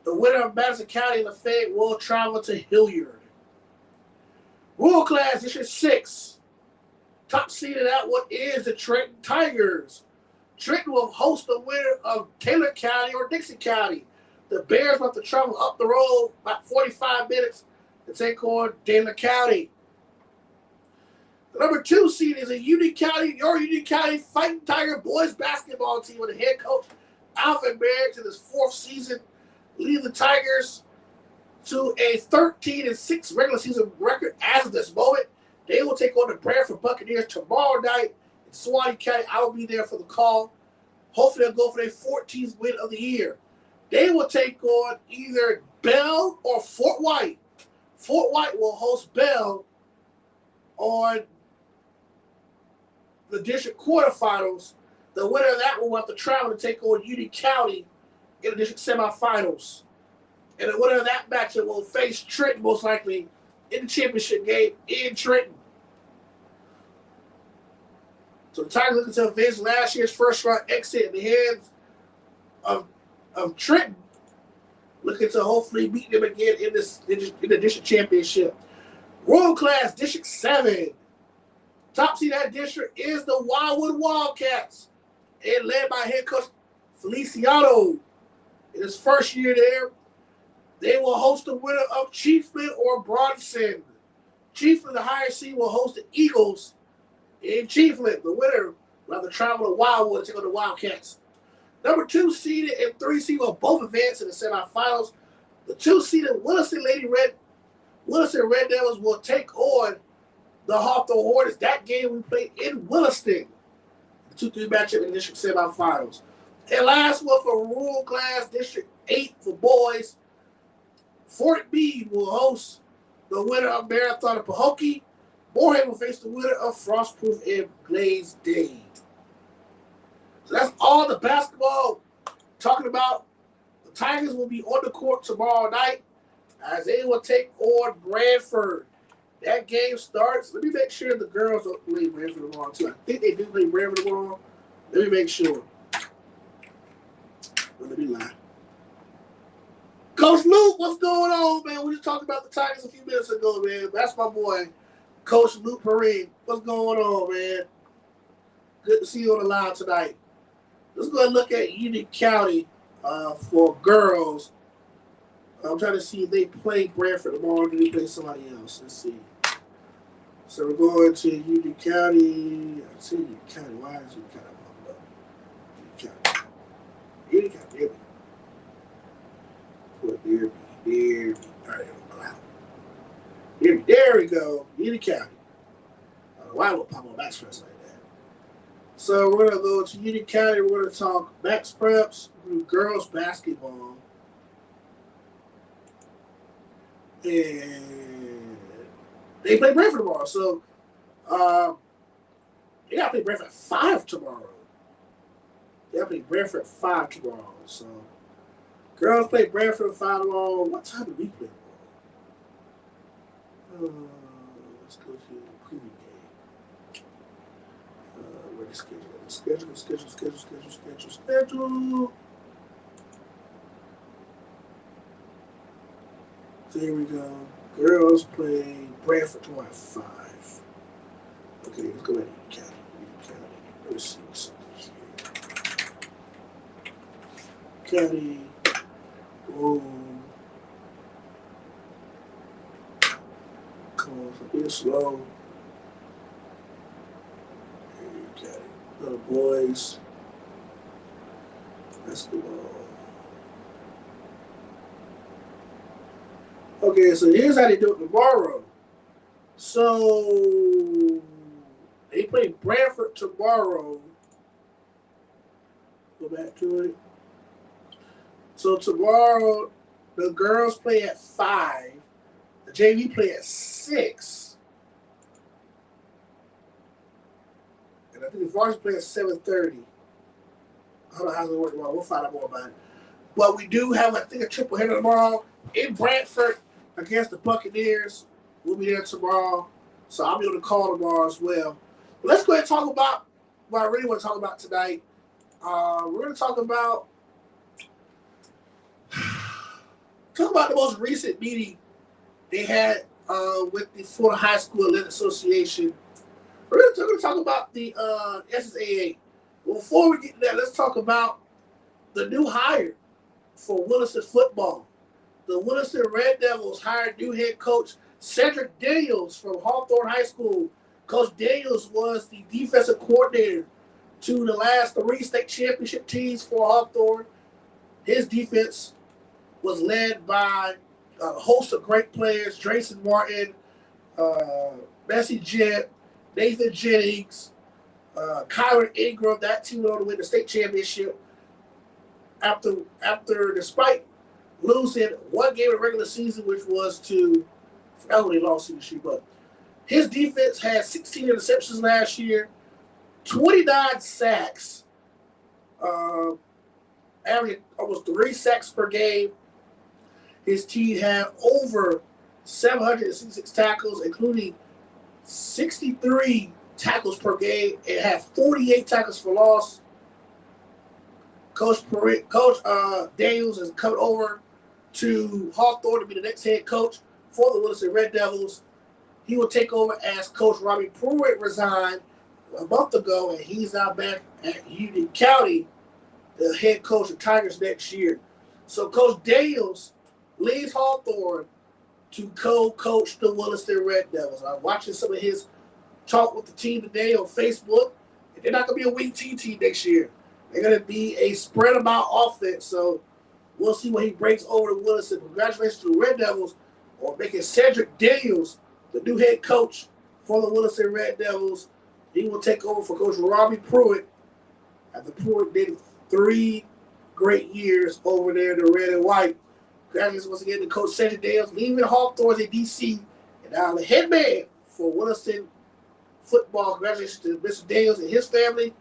The winner of Madison County and Lafayette will travel to Hilliard. Rural class District 6. Top seed in that one is the Trenton Tigers. Trenton will host the winner of Taylor County or Dixie County. The Bears will have to travel up the road about 45 minutes to take on Taylor County. The number 2 seed is your Union County Fighting Tiger boys basketball team with the head coach Alvin Merrick in his 4th season, leading the Tigers to a 13-6 regular season record as of this moment. They will take on the Bradford Buccaneers tomorrow night in Suwannee County. I will be there for the call. Hopefully they'll go for their 14th win of the year. They will take on either Bell or Fort White. Fort White will host Bell on the district quarterfinals. The winner of that will have to travel to take on Union County in the district semifinals. And the winner of that matchup will face Trenton most likely in the championship game in Trenton. So the Tigers looking to avenge last year's first round exit in the hands of Trenton, looking to hopefully beat them again in the district championship. Rural class District 7. Top seed that district is the Wildwood Wildcats, and led by head coach Feliciano in his first year there. They will host the winner of Chiefland or Bronson. Chiefland, the higher seed, will host the Eagles in Chiefland. The winner will have to travel to Wildwood to take on the Wildcats. Number 2 seeded and 3 seed will both advance in the semifinals. The 2 seeded Williston Red Devils will take on the Hawthorne Hornets. That game we played in Williston. The 2-3 matchup in the district semifinals. And last one for Rural Class District 8 for boys. Fort Meade will host the winner of Marathon and Pahokee. Moorhead will face the winner of Frostproof and Glaze Day. So that's all the basketball talking about. The Tigers will be on the court tomorrow night as they will take on Branford. That game starts. Let me make sure the girls don't play Branford tomorrow, too. I think they do play Branford tomorrow. Let me make sure. Let me lie. Coach Luke, what's going on, man? We just talked about the Tigers a few minutes ago, man. That's my boy, Coach Luke Perrine. What's going on, man? Good to see you on the line tonight. Let's go and look at Union County for girls. I'm trying to see if they play Branford tomorrow or do they play somebody else. Let's see. So we're going to Union County. I see Union County. Why is Union County popping up? Union County. Union County. There we go. There. All right, wow. There we go. Union County. Why would pop on Max Preps like that? So we're going to go to Union County. We're going to talk Max Preps, girls basketball. And they play Branford tomorrow. So they got to play Branford at 5 tomorrow. They got to play Branford at 5 tomorrow. So girls play Branford at 5 tomorrow. What time do we play tomorrow? Let's go to the preview game. Where the schedule. So here we go. Girls play Branford tomorrow at 5. Okay, let's go ahead and count it. Let's see what's up here. County. Boom. Come on, so be slow. Here you got it. Little boys. Basketball. Okay, so here's how they do it tomorrow. So they play Branford tomorrow. Go back to it. So tomorrow, the girls play at 5. The JV play at 6. And I think the varsity play at 7:30. I don't know how it's going to work tomorrow. We'll find out more about it. But we do have, I think, a triple header tomorrow in Brantford against the Buccaneers. We'll be there tomorrow. So I'll be on the call tomorrow as well. But let's go ahead and talk about what I really want to talk about tonight. We're going to talk about the most recent meeting they had with the Florida High School Athletic Association. We're going to talk about the SSAA. Well, before we get to that, let's talk about the new hire for Williston football. The Williston Red Devils hired new head coach Cedric Daniels from Hawthorne High School. Coach Daniels was the defensive coordinator to the last 3 state championship teams for Hawthorne. His defense was led by a host of great players: Drayson Martin, Bessie Jett, Nathan Jennings, Kyron Ingram. That team went on to win the state championship after despite losing one game in the regular season, which was to, I forgot who they lost to this year, but his defense had 16 interceptions last year, 29 sacks, averaging almost 3 sacks per game. His team had over 766 tackles, including 63 tackles per game, and had 48 tackles for loss. Coach Daniels is coming over to Hawthorne to be the next head coach for the Williston Red Devils. He will take over as Coach Robbie Pruitt resigned a month ago, and he's now back at Union County, the head coach of Tigers next year. So Coach Daniels leaves Hawthorne to co-coach the Williston Red Devils. I'm watching some of his talk with the team today on Facebook. They're not going to be a weak team next year. They're going to be a spread them out offense. So we'll see when he breaks over to Williston. Congratulations to the Red Devils on making Cedric Daniels the new head coach for the Williston Red Devils. He will take over for Coach Robbie Pruitt. After Pruitt did 3 great years over there in the red and white. Congratulations once again to Coach Cedric Daniels, leaving Hawthorne in D.C. and now the head man for Williston football. Congratulations to Mr. Daniels and his family,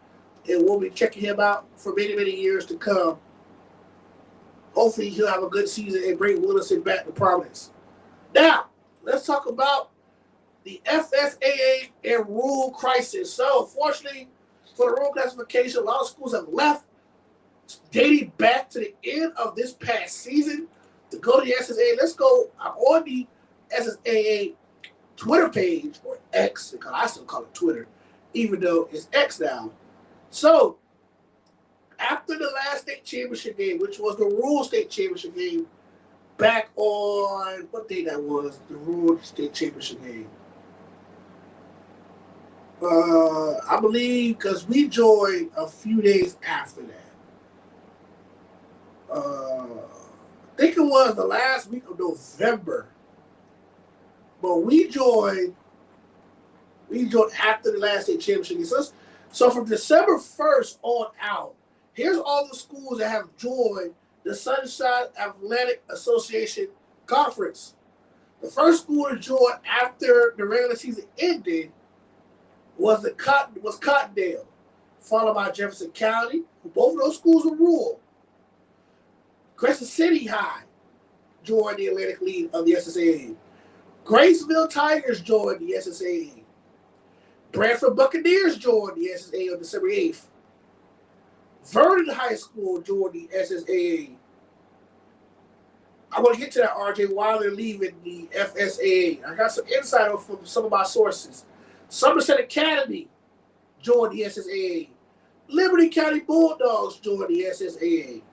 and we'll be checking him out for many, many years to come. Hopefully he'll have a good season and bring Williston back to prominence. Now, let's talk about the FSAA and rule crisis. So, fortunately, for the rule classification, a lot of schools have left, dating back to the end of this past season to go to the SSAA. Let's go on the SSAA Twitter page, or X, because I still call it Twitter, even though it's X now. So, after the last state championship game, which was the rural state championship game, back on, what day that was, the rural state championship game? I believe, because we joined a few days after that. I think it was the last week of November. But we joined after the last state championship game. So from December 1st on out, here's all the schools that have joined the Sunshine Athletic Association Conference. The first school to join after the regular season ended was Cottondale, followed by Jefferson County. Both of those schools were rural. Crescent City High joined the Atlantic League of the SSAA. Graceville Tigers joined the SSAA. Branford Buccaneers joined the SSAA on December 8th. Vernon High School joined the SSAA. I want to get to that, RJ, while they're leaving the FSAA. I got some insight from some of my sources. Somerset Academy joined the SSAA. Liberty County Bulldogs joined the SSAA.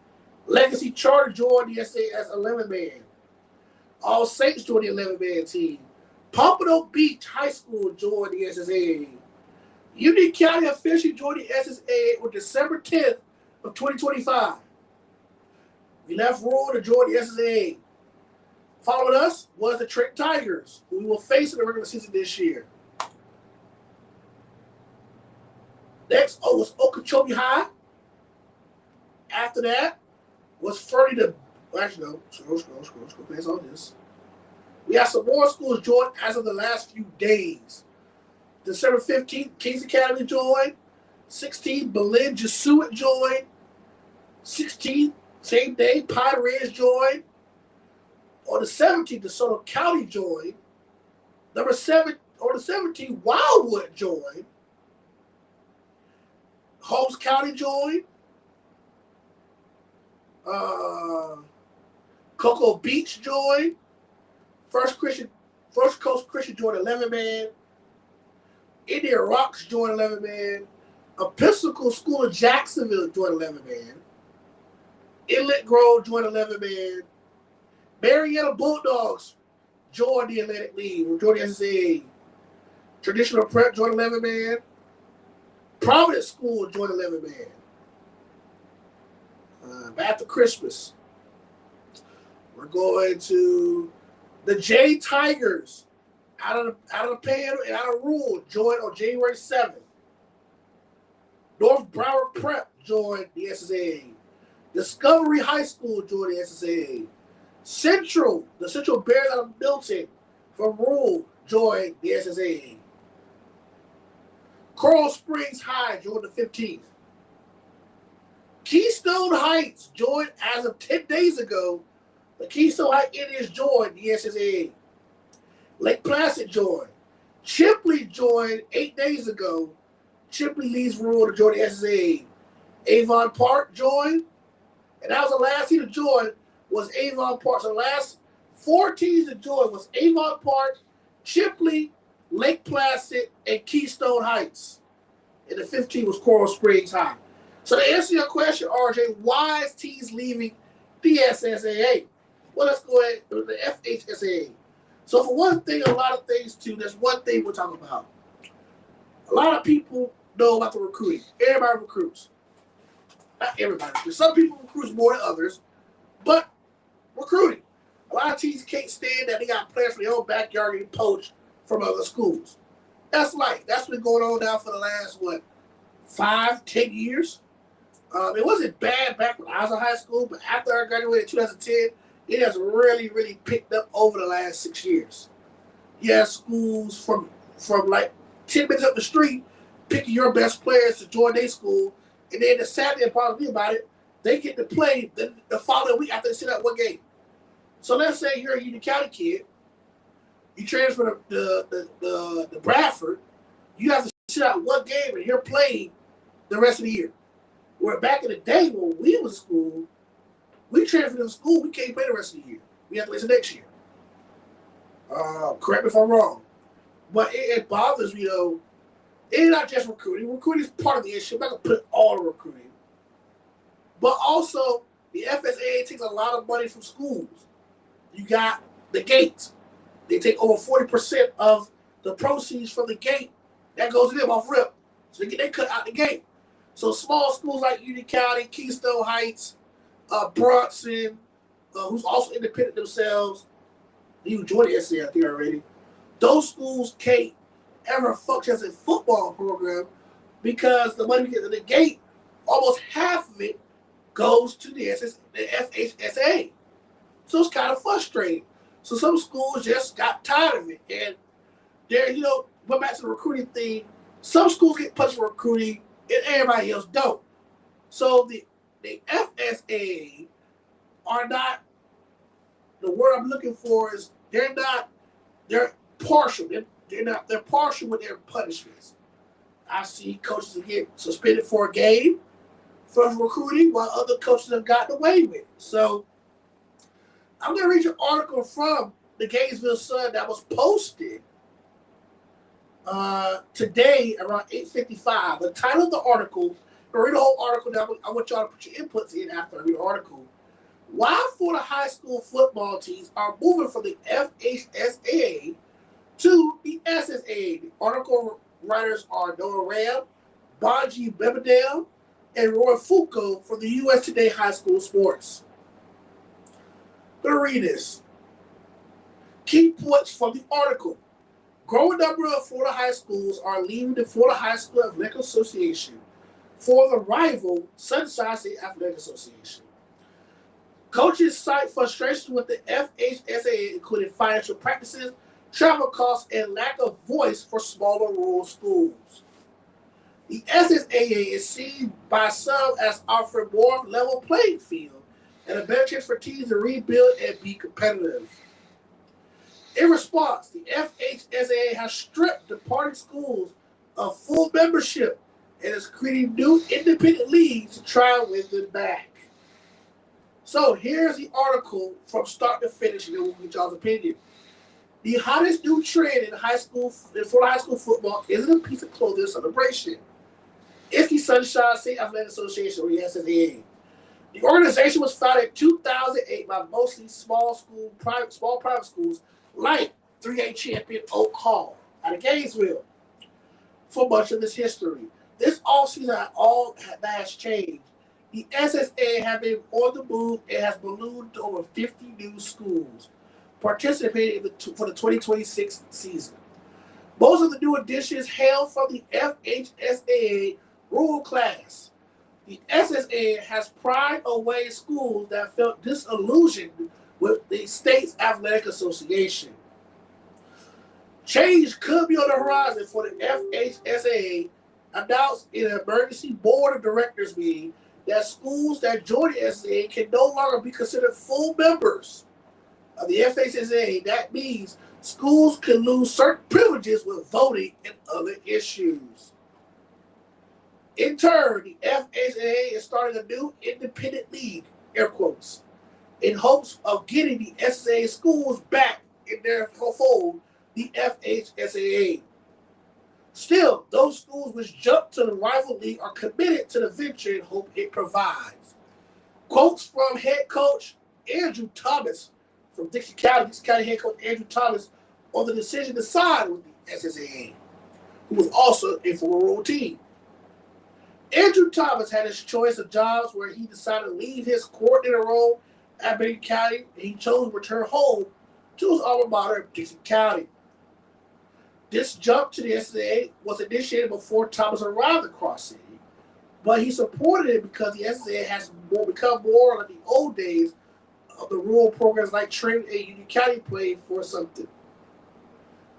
Legacy Charter joined the SSAA as 11-man. All Saints joined the 11-man team. Pompano Beach High School joined the SSAA. Union County officially joined the SSAA on December 10th of 2025. We left rural to join the SSAA. Following us was the Trent Tigers, who we will face in the regular season this year. Next was Okeechobee High. After that was Fernie the. Well, actually, no. Scroll past all this. We have some more schools joined as of the last few days. December 15th, Kings Academy joined. 16th, Berlin Jesuit joined. 16th, same day, Pine Ridge joined. On the 17th, DeSoto County joined. Number 7, on the 17th, Wildwood joined. Holmes County joined. Cocoa Beach joined. First Coast Christian joined 11-man. Indian Rocks joined 11-man. Episcopal School of Jacksonville joined 11-man. Inlet Grove joined 11-man. Marietta Bulldogs joined the Atlantic League, joined the SSA. Traditional Prep joined 11-man. Providence School joined 11-man. After Christmas, we're going to the J Tigers out of the Panhandle and out of rural joined on January 7th. North Broward Prep joined the SSAA. Discovery High School joined the SSAA. The Central Bears out of Milton from rural joined the SSAA. Coral Springs High joined the 15th. Keystone Heights joined as of 10 days ago. The Keystone Heights Indians joined the SSAA. Lake Placid joined. Chipley joined 8 days ago. Chipley leaves rural to join the SSAA. Avon Park joined. And that was the last team to join was Avon Park. So the last 4 teams to join was Avon Park, Chipley, Lake Placid, and Keystone Heights. And the 15th was Coral Springs High. So to answer your question, RJ, why is teams leaving the SSAA? Well, let's go ahead with the FHSAA. So for one thing, a lot of things too. There's one thing we're talking about. A lot of people know about the recruiting. Everybody recruits. Not everybody recruits. Some people recruit more than others, but recruiting. A lot of teams can't stand that they got players from their own backyard getting poached from other schools. That's life. That's been going on now for the last, 5-10 years. It wasn't bad back when I was in high school, but after I graduated in 2010, it has really, really picked up over the last 6 years. Yeah, schools from like 10 minutes up the street picking your best players to join their school, and then the sad thing about it, they get to play the following week after they sit out one game. So let's say you're a Union County kid, you transfer to Bradford, you have to sit out one game and you're playing the rest of the year. Where back in the day when we was in school, we transferred to school, we can't play the rest of the year. We have to wait till next year. Correct me if I'm wrong. But it bothers me though. It's not just recruiting. Recruiting is part of the issue. I'm not going to put all the recruiting. But also, the FSA takes a lot of money from schools. You got the gate. They take over 40% of the proceeds from the gate. That goes to them off rip. So they cut out the gate. So small schools like Union County, Keystone Heights, Bronson, who's also independent themselves, you joined the SCA, I think already. Those schools can't ever function as a football program because the money we get to the gate, almost half of it goes to the FHSA. So it's kind of frustrating. So some schools just got tired of it. And they're, went back to the recruiting thing. Some schools get punished for recruiting and everybody else don't. So the FSA are not, the word I'm looking for is they're partial. They're partial with their punishments. I see coaches that get suspended for a game for recruiting while other coaches have gotten away with it. So I'm going to read an article from the Gainesville Sun that was posted today around 8:55. The title of the article, I'll read the whole article now. I want y'all to put your inputs in after I read the article. Why Florida high school football teams are moving from the FHSAA to the SSAA. The article writers are Noah Ram, Bonji Bebedale, and Roy Foucault from the U.S. Today High School Sports. I'm going to read this. Key points from the article. Growing number of Florida high schools are leaving the Florida High School Athletic Association for the rival Sunshine State Athletic Association. Coaches cite frustration with the FHSAA, including financial practices, travel costs, and lack of voice for smaller rural schools. The SSAA is seen by some as offering more level playing field and a better chance for teams to rebuild and be competitive. In response, the FHSAA has stripped departing schools of full membership and is creating new independent leagues to try and win them back. So here's the article from start to finish, and then we'll get y'all's opinion. The hottest new trend in Florida high school football isn't a piece of clothing celebration. It's the Sunshine State Athletic Association, or the SSAA. The organization was founded in 2008 by mostly small private schools like 3A champion Oak Hall out of Gainesville for much of its history. This offseason, all that has changed. The SSA has been on the move and has ballooned to over 50 new schools participating for the 2026 season. Most of the new additions hail from the FHSAA rural class. The SSA has pried away schools that felt disillusioned with the state's athletic association. Change could be on the horizon for the FHSAA, announced in an emergency board of directors meeting that schools that join the SSA can no longer be considered full members of the FHSAA. That means schools can lose certain privileges with voting and other issues. In turn, the FHSAA is starting a new independent league, air quotes, in hopes of getting the SSA schools back in their fold, the FHSAA. Still, those schools which jump to the rival league are committed to the venture and hope it provides. Quotes from head coach Andrew Thomas from Dixie County head coach Andrew Thomas on the decision to side with the SSAA, who was also a former Roll team. Andrew Thomas had his choice of jobs where he decided to leave his coordinator role at Dixie County, and he chose to return home to his alma mater, Dixie County. This jump to the SSAA was initiated before Thomas arrived at Cross City, but he supported it because the SSAA has become more like the old days of the rural programs like Training and Union County played for something.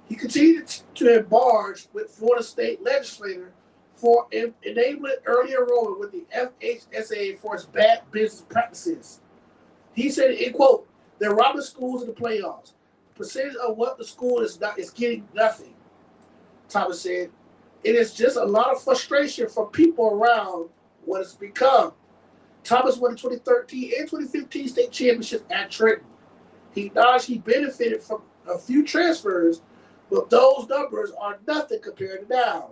He continued to embark with Florida State legislator for enabling early enrollment with the FHSA for its bad business practices. He said, in quote, "They're robbing schools in the playoffs. The percentage of what the school is getting nothing." Thomas said, "It is just a lot of frustration from people around what it's become." Thomas won the 2013 and 2015 state championships at Trenton. He acknowledged he benefited from a few transfers, but those numbers are nothing compared to now.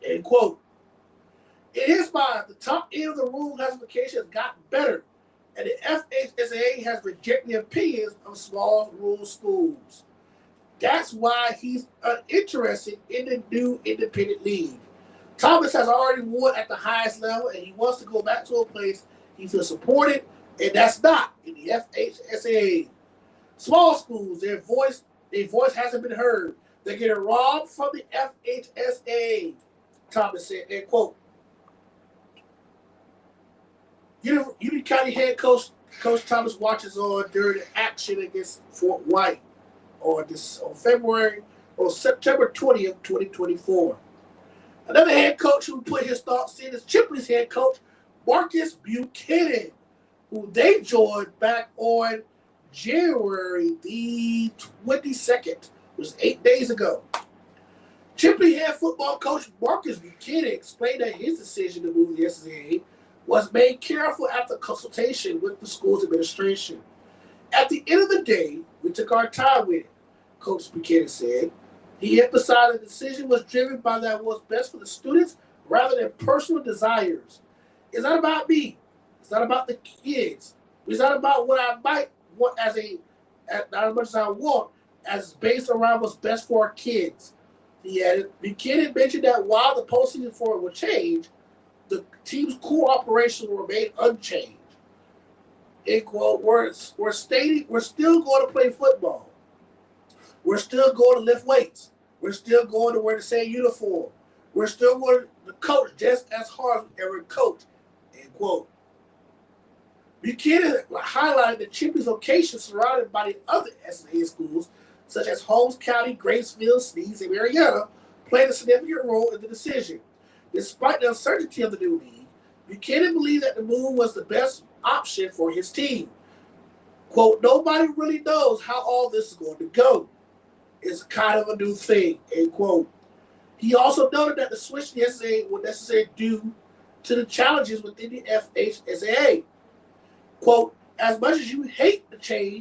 End quote. In his mind, the top end of the rule classification has gotten better, and the FHSAA has rejected the opinions of small rural schools. That's why he's uninterested in the new independent league. Thomas has already won at the highest level, and he wants to go back to a place he feels supported, and that's not in the FHSAA. Small schools, their voice hasn't been heard. They're getting robbed from the FHSAA, Thomas said, end quote. Union County head coach Thomas watches on during the action against Fort White on September 20th, 2024. Another head coach who put his thoughts in is Chipley's head coach, Marcus Buchanan, who they joined back on January the 22nd, which was 8 days ago. Chipley head football coach Marcus Buchanan explained that his decision to move to the SSA was made careful after consultation with the school's administration. At the end of the day, we took our time with it, Coach Buchanan said. He emphasized the decision was driven by that was best for the students rather than personal desires. It's not about me. It's not about the kids. It's not about what I might want not as much as I want, as based around what's best for our kids. He added, Buchanan mentioned that while the postseason for it will change, the team's core operation will remain unchanged. In quote, we're still going to play football. We're still going to lift weights. We're still going to wear the same uniform. We're still going to coach just as hard as every coach. End quote. Buchanan highlighted that Chipley's location surrounded by the other SSA schools, such as Holmes County, Graceville, Sneeze, and Marietta, played a significant role in the decision. Despite the uncertainty of the new league, Buchanan believed that the move was the best option for his team. Quote, nobody really knows how all this is going to go. It's kind of a new thing, end quote. He also noted that the switch to the SSA was necessary due to the challenges within the FHSAA. Quote, as much as you hate the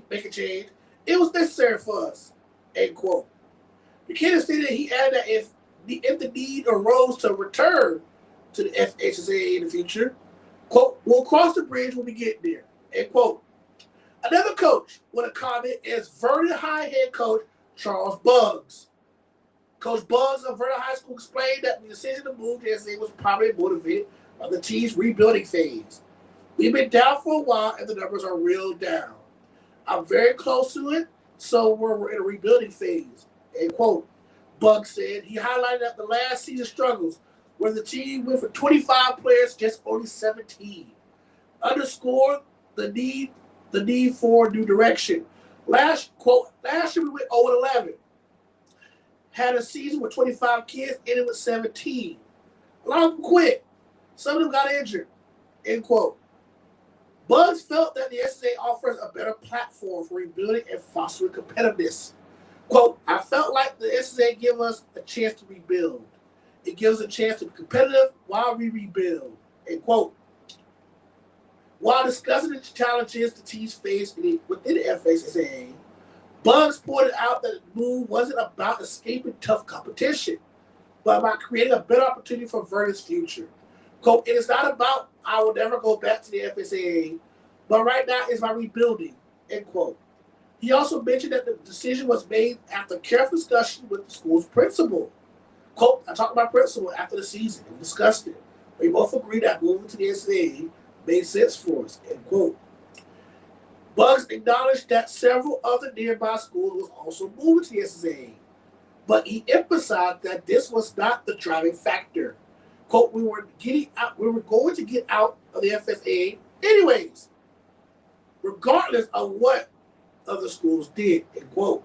make a change, it was necessary for us, end quote. Buchanan stated he added that if the need arose to return to the FHSAA in the future, quote, we'll cross the bridge when we get there, end quote. Another coach with a comment is Vernon High head coach Charles Buggs. Coach Buggs of Vernon High School explained that the decision to move to SSA was probably motivated by the team's rebuilding phase. We've been down for a while and the numbers are real down. I'm very close to it, so we're in a rebuilding phase, end quote. Buggs said he highlighted that the last season struggles where the team went for 25 players, just only 17. Underscored the need for new direction. Last year we went 0-11. Had a season with 25 kids, ended with 17. A lot of them quit. Some of them got injured, end quote. Buggs felt that the SSA offers a better platform for rebuilding and fostering competitiveness. Quote, I felt like the SSA give us a chance to rebuild. It gives us a chance to be competitive while we rebuild, end quote. While discussing the challenges the teams face within the FHSAA, Buggs pointed out that the move wasn't about escaping tough competition, but about creating a better opportunity for Vernon's future. Quote, it is not about I will never go back to the FSAA, but right now it's about rebuilding, end quote. He also mentioned that the decision was made after careful discussion with the school's principal. Quote, I talked about principal after the season and discussed it. We both agreed that moving to the NCAA made sense for us, end quote. Bugs acknowledged that several other nearby schools was also moving to the NCAA, but he emphasized that this was not the driving factor. Quote, we were going to get out of the FSA anyways, regardless of what other schools did, end quote.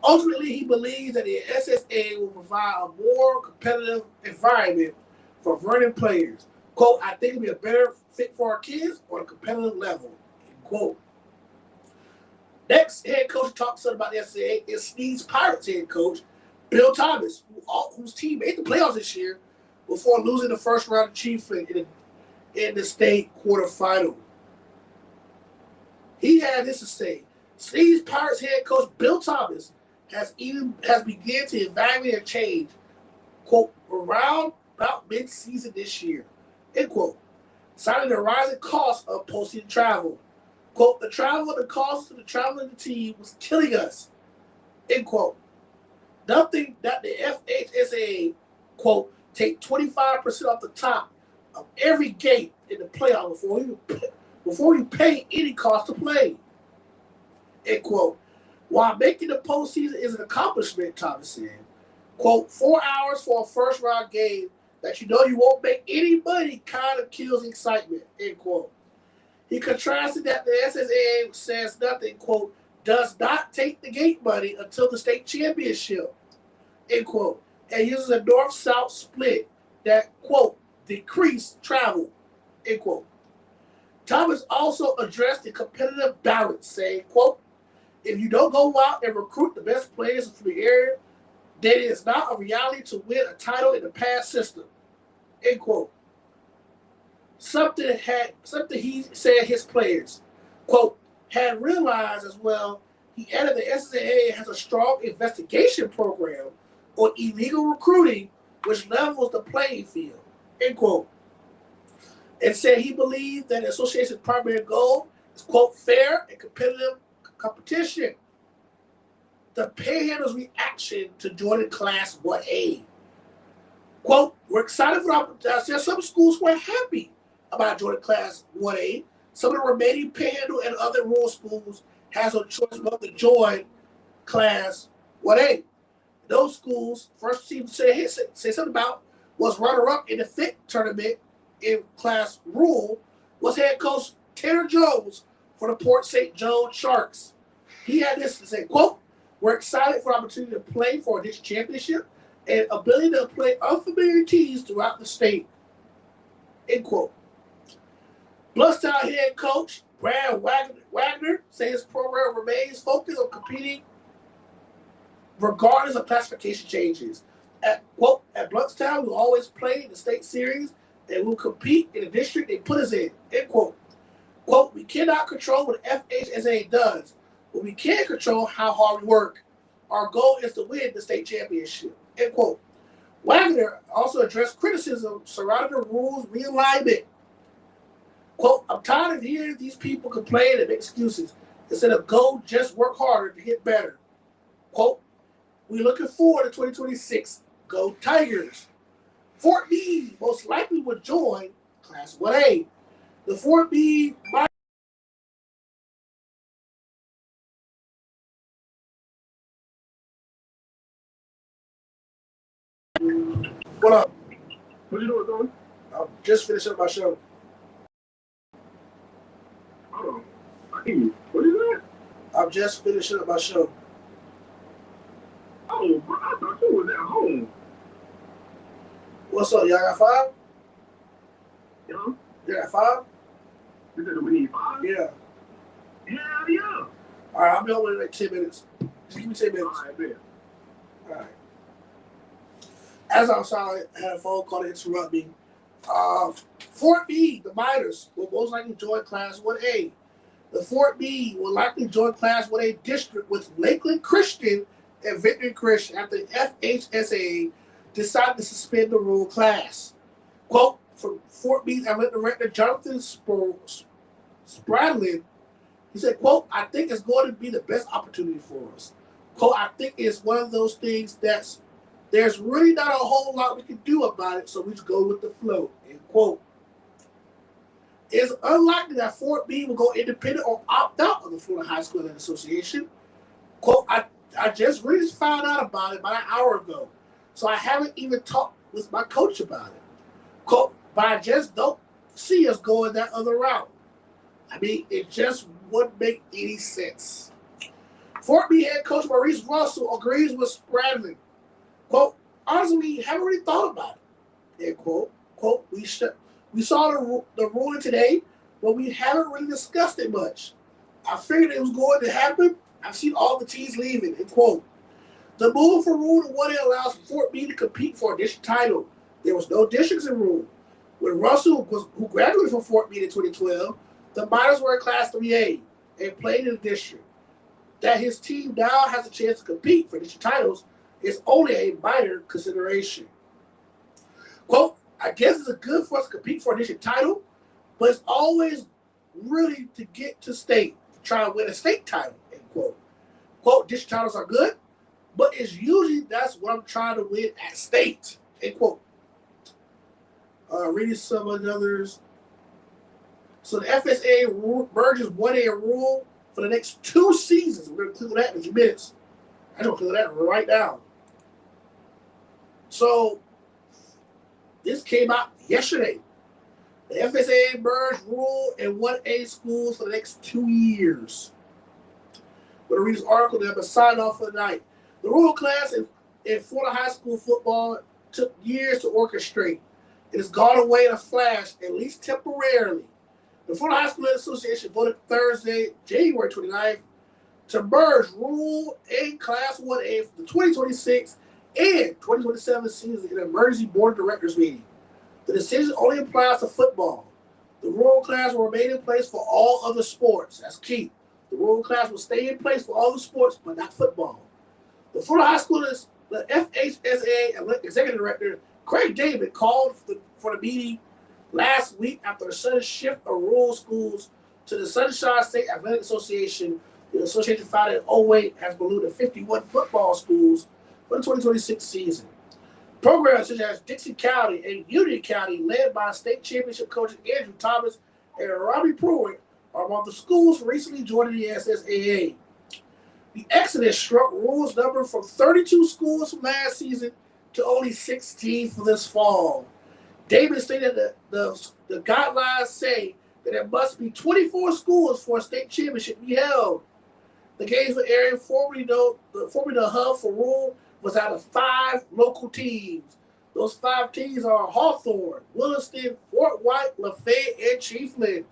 Ultimately, he believes that the SSA will provide a more competitive environment for Vernon players. Quote, I think it'll be a better fit for our kids on a competitive level, end quote. Next head coach talks about the SSA is Sneed's Pirates head coach, Bill Thomas, whose team made the playoffs this year before losing the first round of Chiefs in the state quarterfinal. He had this to say. Sneed's Pirates head coach Bill Thomas has begun to evaluate and change, quote, around about mid-season this year, end quote, citing the rising cost of postseason travel. Quote, the cost of the travel of the team was killing us, end quote. Nothing that the FHSA, quote, take 25% off the top of every gate in the playoff before you pay any cost to play, end quote. While making the postseason is an accomplishment, Thomas said, quote, 4 hours for a first round game that you know you won't make any money kind of kills excitement, end quote. He contrasted that the SSA says nothing, quote, does not take the gate money until the state championship, end quote, and uses a north-south split that, quote, decrease travel, end quote. Thomas also addressed the competitive balance, saying, quote, if you don't go out and recruit the best players from the area, then it is not a reality to win a title in the past system, end quote. Something he said his players, quote, had realized as well. He added the SSA has a strong investigation program on illegal recruiting, which levels the playing field, end quote. And said he believed that the association's primary goal is, quote, fair and competitive competition. The Panhandle's reaction to joining Class 1A. Quote, we're excited for the opportunity. Some schools were happy about joining Class 1A. Some of the remaining Panhandle and other rural schools has a choice but to join Class 1A. Those schools, first team to say something about, was runner-up in the FIT tournament in Class Rural, was head coach Tanner Jones for the Port St. Joe Sharks. He had this to say, quote, we're excited for the opportunity to play for this championship and ability to play unfamiliar teams throughout the state, end quote. Bluffstown head coach Brad Wagner said his program remains focused on competing regardless of classification changes. At Bluffstown, we'll always play in the state series and we'll compete in the district they put us in, end quote. Quote, we cannot control what FHSA does, but we can control how hard we work. Our goal is to win the state championship, end quote. Wagner also addressed criticism surrounding the rules realignment. Quote, I'm tired of hearing these people complain and make excuses instead of go just work harder to get better. Quote, we're looking forward to 2026. Go Tigers. Fort Meade most likely would join Class 1A. The Fort Meade What up? What you doing, Tony? I'm just finishing up my show. Hold on. I hear you. What is that? I'm just finishing up my show. Oh, bro, I thought you was at home. What's up? Y'all got 5? You know? You got 5? You said we need 5? Yeah. Hell yeah. All right, I'll be over in like 10 minutes. Just give me 10 minutes. All right, man. All right. As I was saying, I had a phone call to interrupt me. Fort Meade, the Miners, will most likely join Class 1A. The Fort Meade will likely join Class 1A district with Lakeland Christian and Victory Christian after the FHSA decided to suspend the rural class. Quote, from Fort Meade Athletic Director Jonathan Spradlin, He said, quote, I think it's going to be the best opportunity for us. Quote, I think it's one of those things that's there's really not a whole lot we can do about it, so we just go with the flow. End quote. It's unlikely that Fort Meade will go independent or opt out of the Florida High School Athletic Association. Quote, I just really found out about it about an hour ago, so I haven't even talked with my coach about it. Quote, but I just don't see us going that other route. I mean, it just wouldn't make any sense. Fort Meade head coach Maurice Russell agrees with Spradlin. Quote, honestly, we haven't really thought about it. End quote. Quote, we saw the ruling today, but we haven't really discussed it much. I figured it was going to happen. I've seen all the teams leaving. End quote. The move for Rule to 1A allows Fort Meade to compete for a district title. There was no districts in Rule. When Russell, who graduated from Fort Meade in 2012, the Miners were in Class 3A and played in the district. That his team now has a chance to compete for district titles is only a minor consideration. Quote, I guess it's good for us to compete for a district title, but it's always really to get to state, to try to win a state title, end quote. Quote, district titles are good, but it's usually that's what I'm trying to win at state, end quote. Reading some of the others. So the FSA merges 1A rule for the next 2 seasons. We're going to click on that in a few minutes. I don't click on that right now. So this came out yesterday. The FSA merged rule and 1A schools for the next 2 years. I'm going to read this article that I'm going to sign off for the night. The rule class in Florida high school football took years to orchestrate. It has gone away in a flash, at least temporarily. The Florida High School Association voted Thursday, January 29th, to merge Rule and Class 1A for the 2026 and 2027 seasons in an emergency board of directors meeting. The decision only applies to football. The Rule class will remain in place for all other sports. That's key. The Rule class will stay in place for all the sports, but not football. The Florida High School, the FHSA Executive Director, Craig David, called for the meeting last week after a sudden shift of rural schools to the Sunshine State Athletic Association. The association founded in 08 has ballooned to 51 football schools for the 2026 season. Programs such as Dixie County and Union County, led by state championship coaches Andrew Thomas and Robbie Pruitt, are among the schools recently joining the SSAA. The exodus struck Rule's number from 32 schools from last season to only 16 for this fall. David stated that the guidelines say that there must be 24 schools for a state championship to be held. The Gainesville area, formerly the hub for Rule, was out of 5 local teams. Those 5 teams are Hawthorne, Williston, Fort White, Lafayette, and Chiefland.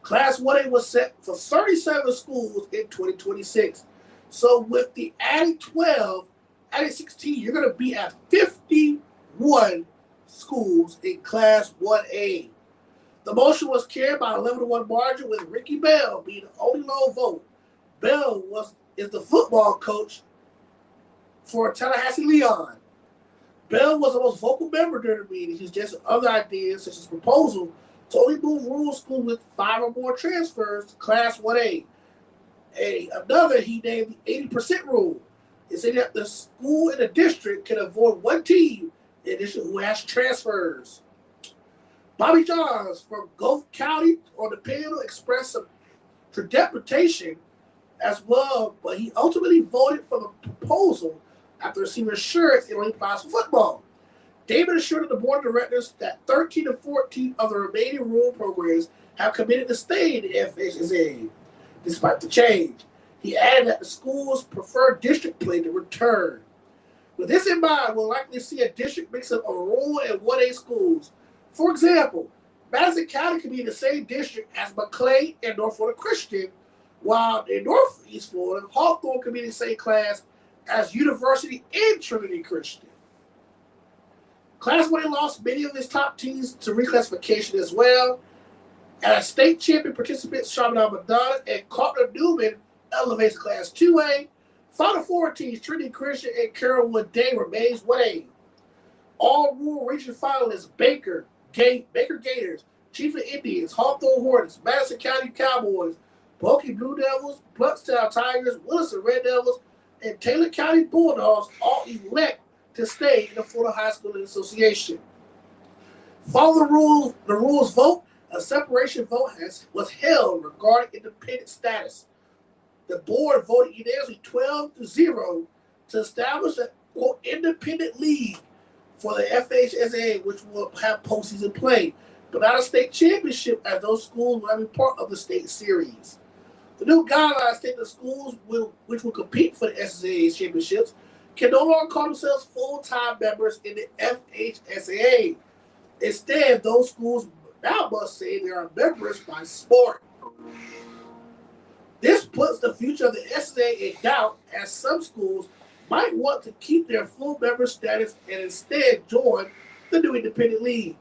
Class 1A was set for 37 schools in 2026. So with the added 12, added 16, you're going to be at 51 schools in Class 1A. The motion was carried by 11-1 margin, with Ricky Bell being the only low vote. Bell is the football coach for Tallahassee Leon. Bell was the most vocal member during the meeting. He suggested other ideas, such as a proposal to only move rural schools with 5 or more transfers to Class 1A. Another, he named the 80% rule. It said that the school in the district can avoid 1 team in addition who has transfers. Bobby Johns from Gulf County on the panel expressed some trepidation as well, but he ultimately voted for the proposal after receiving assurance it only applies for football. David assured the board of directors that 13 to 14 of the remaining rural programs have committed to stay in the FHSA despite the change. He added that the schools prefer district play to return. With this in mind, we'll likely see a district mix-up of rural and 1A schools. For example, Madison County could be in the same district as McClay and North Florida Christian, while in Northeast Florida, Hawthorne could be in the same class as University and Trinity Christian. Class 1A lost many of its top teams to reclassification as well. As state champion participants Shabana Madonna and Carter Newman elevates Class 2A. Final 4 teams, Trinity Christian and Carrollwood Day, remains 1A. All rural region finalists Baker Gators, Chief of Indians, Hawthorne Hornets, Madison County Cowboys, Bulky Blue Devils, Bluntstown Tigers, Williston Red Devils, and Taylor County Bulldogs all elect to stay in the Florida High School Association. Following the rules vote, a separation vote was held regarding independent status. The board voted unanimously 12-0 to establish a quote independent league for the FHSAA, which will have postseason play, but not a state championship, as those schools will be part of the state series. The new guidelines state the schools which will compete for the SSAA championships can no longer call themselves full-time members in the FHSAA. Instead, those schools now must say they are members by sport. This puts the future of the SSAA in doubt, as some schools might want to keep their full member status and instead join the new independent league.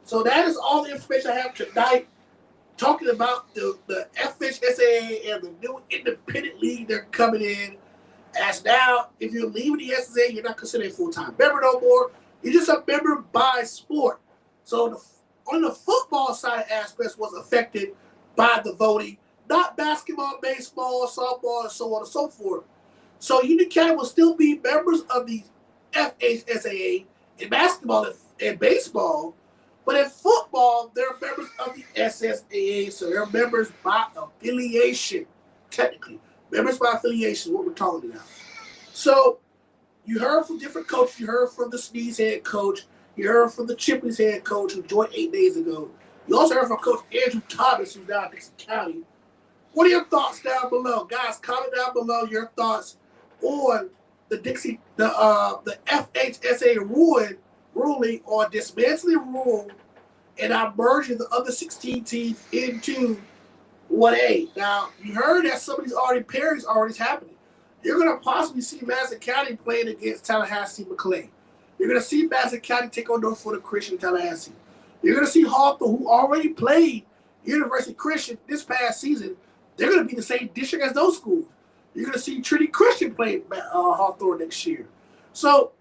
So that is all the information I have tonight, talking about the FHSAA and the new independent league they're coming in. As now, if you're leaving the SSAA, you're not considered a full-time member no more. You're just a member by sport. So on the football side aspects was affected by the voting, not basketball, baseball, softball, and so on and so forth. So Union County will still be members of the FHSAA in basketball and baseball, but in football, they're members of the SSAA, so they're members by affiliation, technically. Members by affiliation is what we're talking about. So you heard from different coaches. You heard from the Sneeze head coach. You heard from the Chipley's head coach who joined 8 days ago. You also heard from Coach Andrew Thomas, who's down in Dixon County. What are your thoughts down below? Guys, comment down below your thoughts on the FHSA ruling on dismantling rule and now merging the other 16 teams into 1A. Now, you heard that some of these pairings already happening. You're going to possibly see Madison County playing against Tallahassee McLean. You're going to see Madison County take on North Florida Christian Tallahassee. You're going to see Hawthorne, who already played University Christian this past season. They're going to be the same district as those schools. You're going to see Trinity Christian play Hawthorne next year. So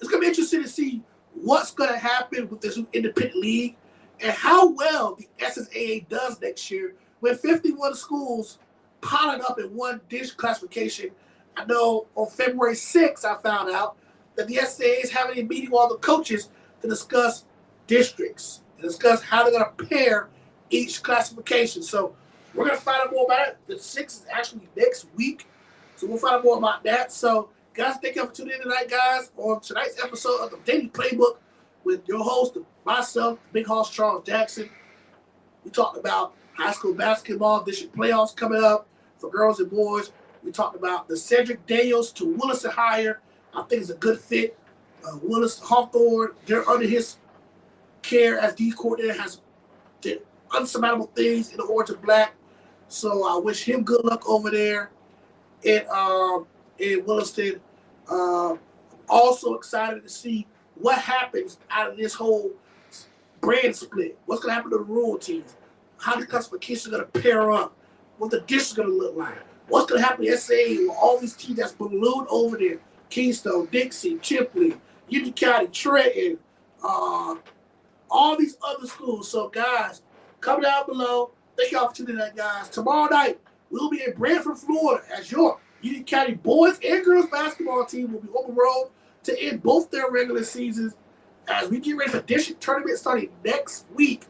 it's going to be interesting to see what's going to happen with this independent league and how well the SSAA does next year with 51 schools piling up in one district classification. I know on February 6th, I found out that the SSAA is having a meeting with all the coaches to discuss districts, to discuss how they're going to pair each classification. So we're going to find out more about it. The 6th is actually next week, so we'll find out more about that. So, guys, thank you for tuning in tonight, guys, on tonight's episode of the Daily Playbook with your host, myself, Big Hoss Charles Jackson. We talked about high school basketball, district playoffs coming up for girls and boys. We talked about the Cedric Daniels to Williston hire. I think it's a good fit. Willis Hawthorne, they're under his care as D coordinator, has did unsurmountable things in the orange and black. So I wish him good luck over there in Williston. Also excited to see what happens out of this whole brand split. What's going to happen to the rural teams? How the classifications are going to pair up? What the district is going to look like? What's going to happen to SAA with all these teams that's ballooned over there? Keystone, Dixie, Chipley, Union County, Trenton, all these other schools. So, guys, come down below. Thank y'all for tuning in, guys. Tomorrow night, we'll be in Brantford, Florida, as your Union County boys and girls basketball team will be on the road to end both their regular seasons as we get ready for district tournament starting next week.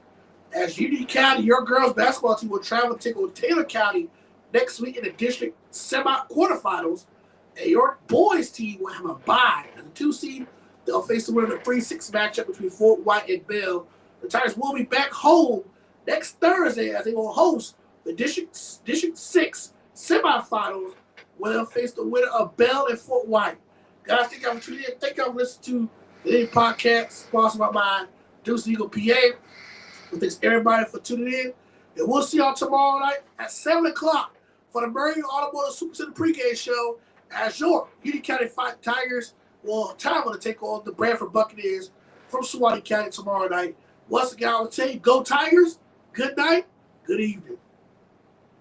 As Union County, your girls basketball team will travel to take on Taylor County next week in the district semi-quarterfinals. And your boys team will have a bye. As a 2 seed, they'll face the winner of the 3-6 matchup between Fort White and Bell. The Tigers will be back home next Thursday as they will host the District 6 semifinals, where they'll face the winner of Bell and Fort White. Guys, thank y'all for tuning in. Thank y'all for listening to the podcast sponsored by my Deuce Eagle PA. Thanks everybody for tuning in. And we'll see y'all tomorrow night at 7 o'clock for the Murray Automotive Super Center pregame show as your Union County Fight Tigers will time to take on the Brantford Buccaneers from Suwannee County tomorrow night. Once again, I will tell you, go Tigers. Good night. Good evening.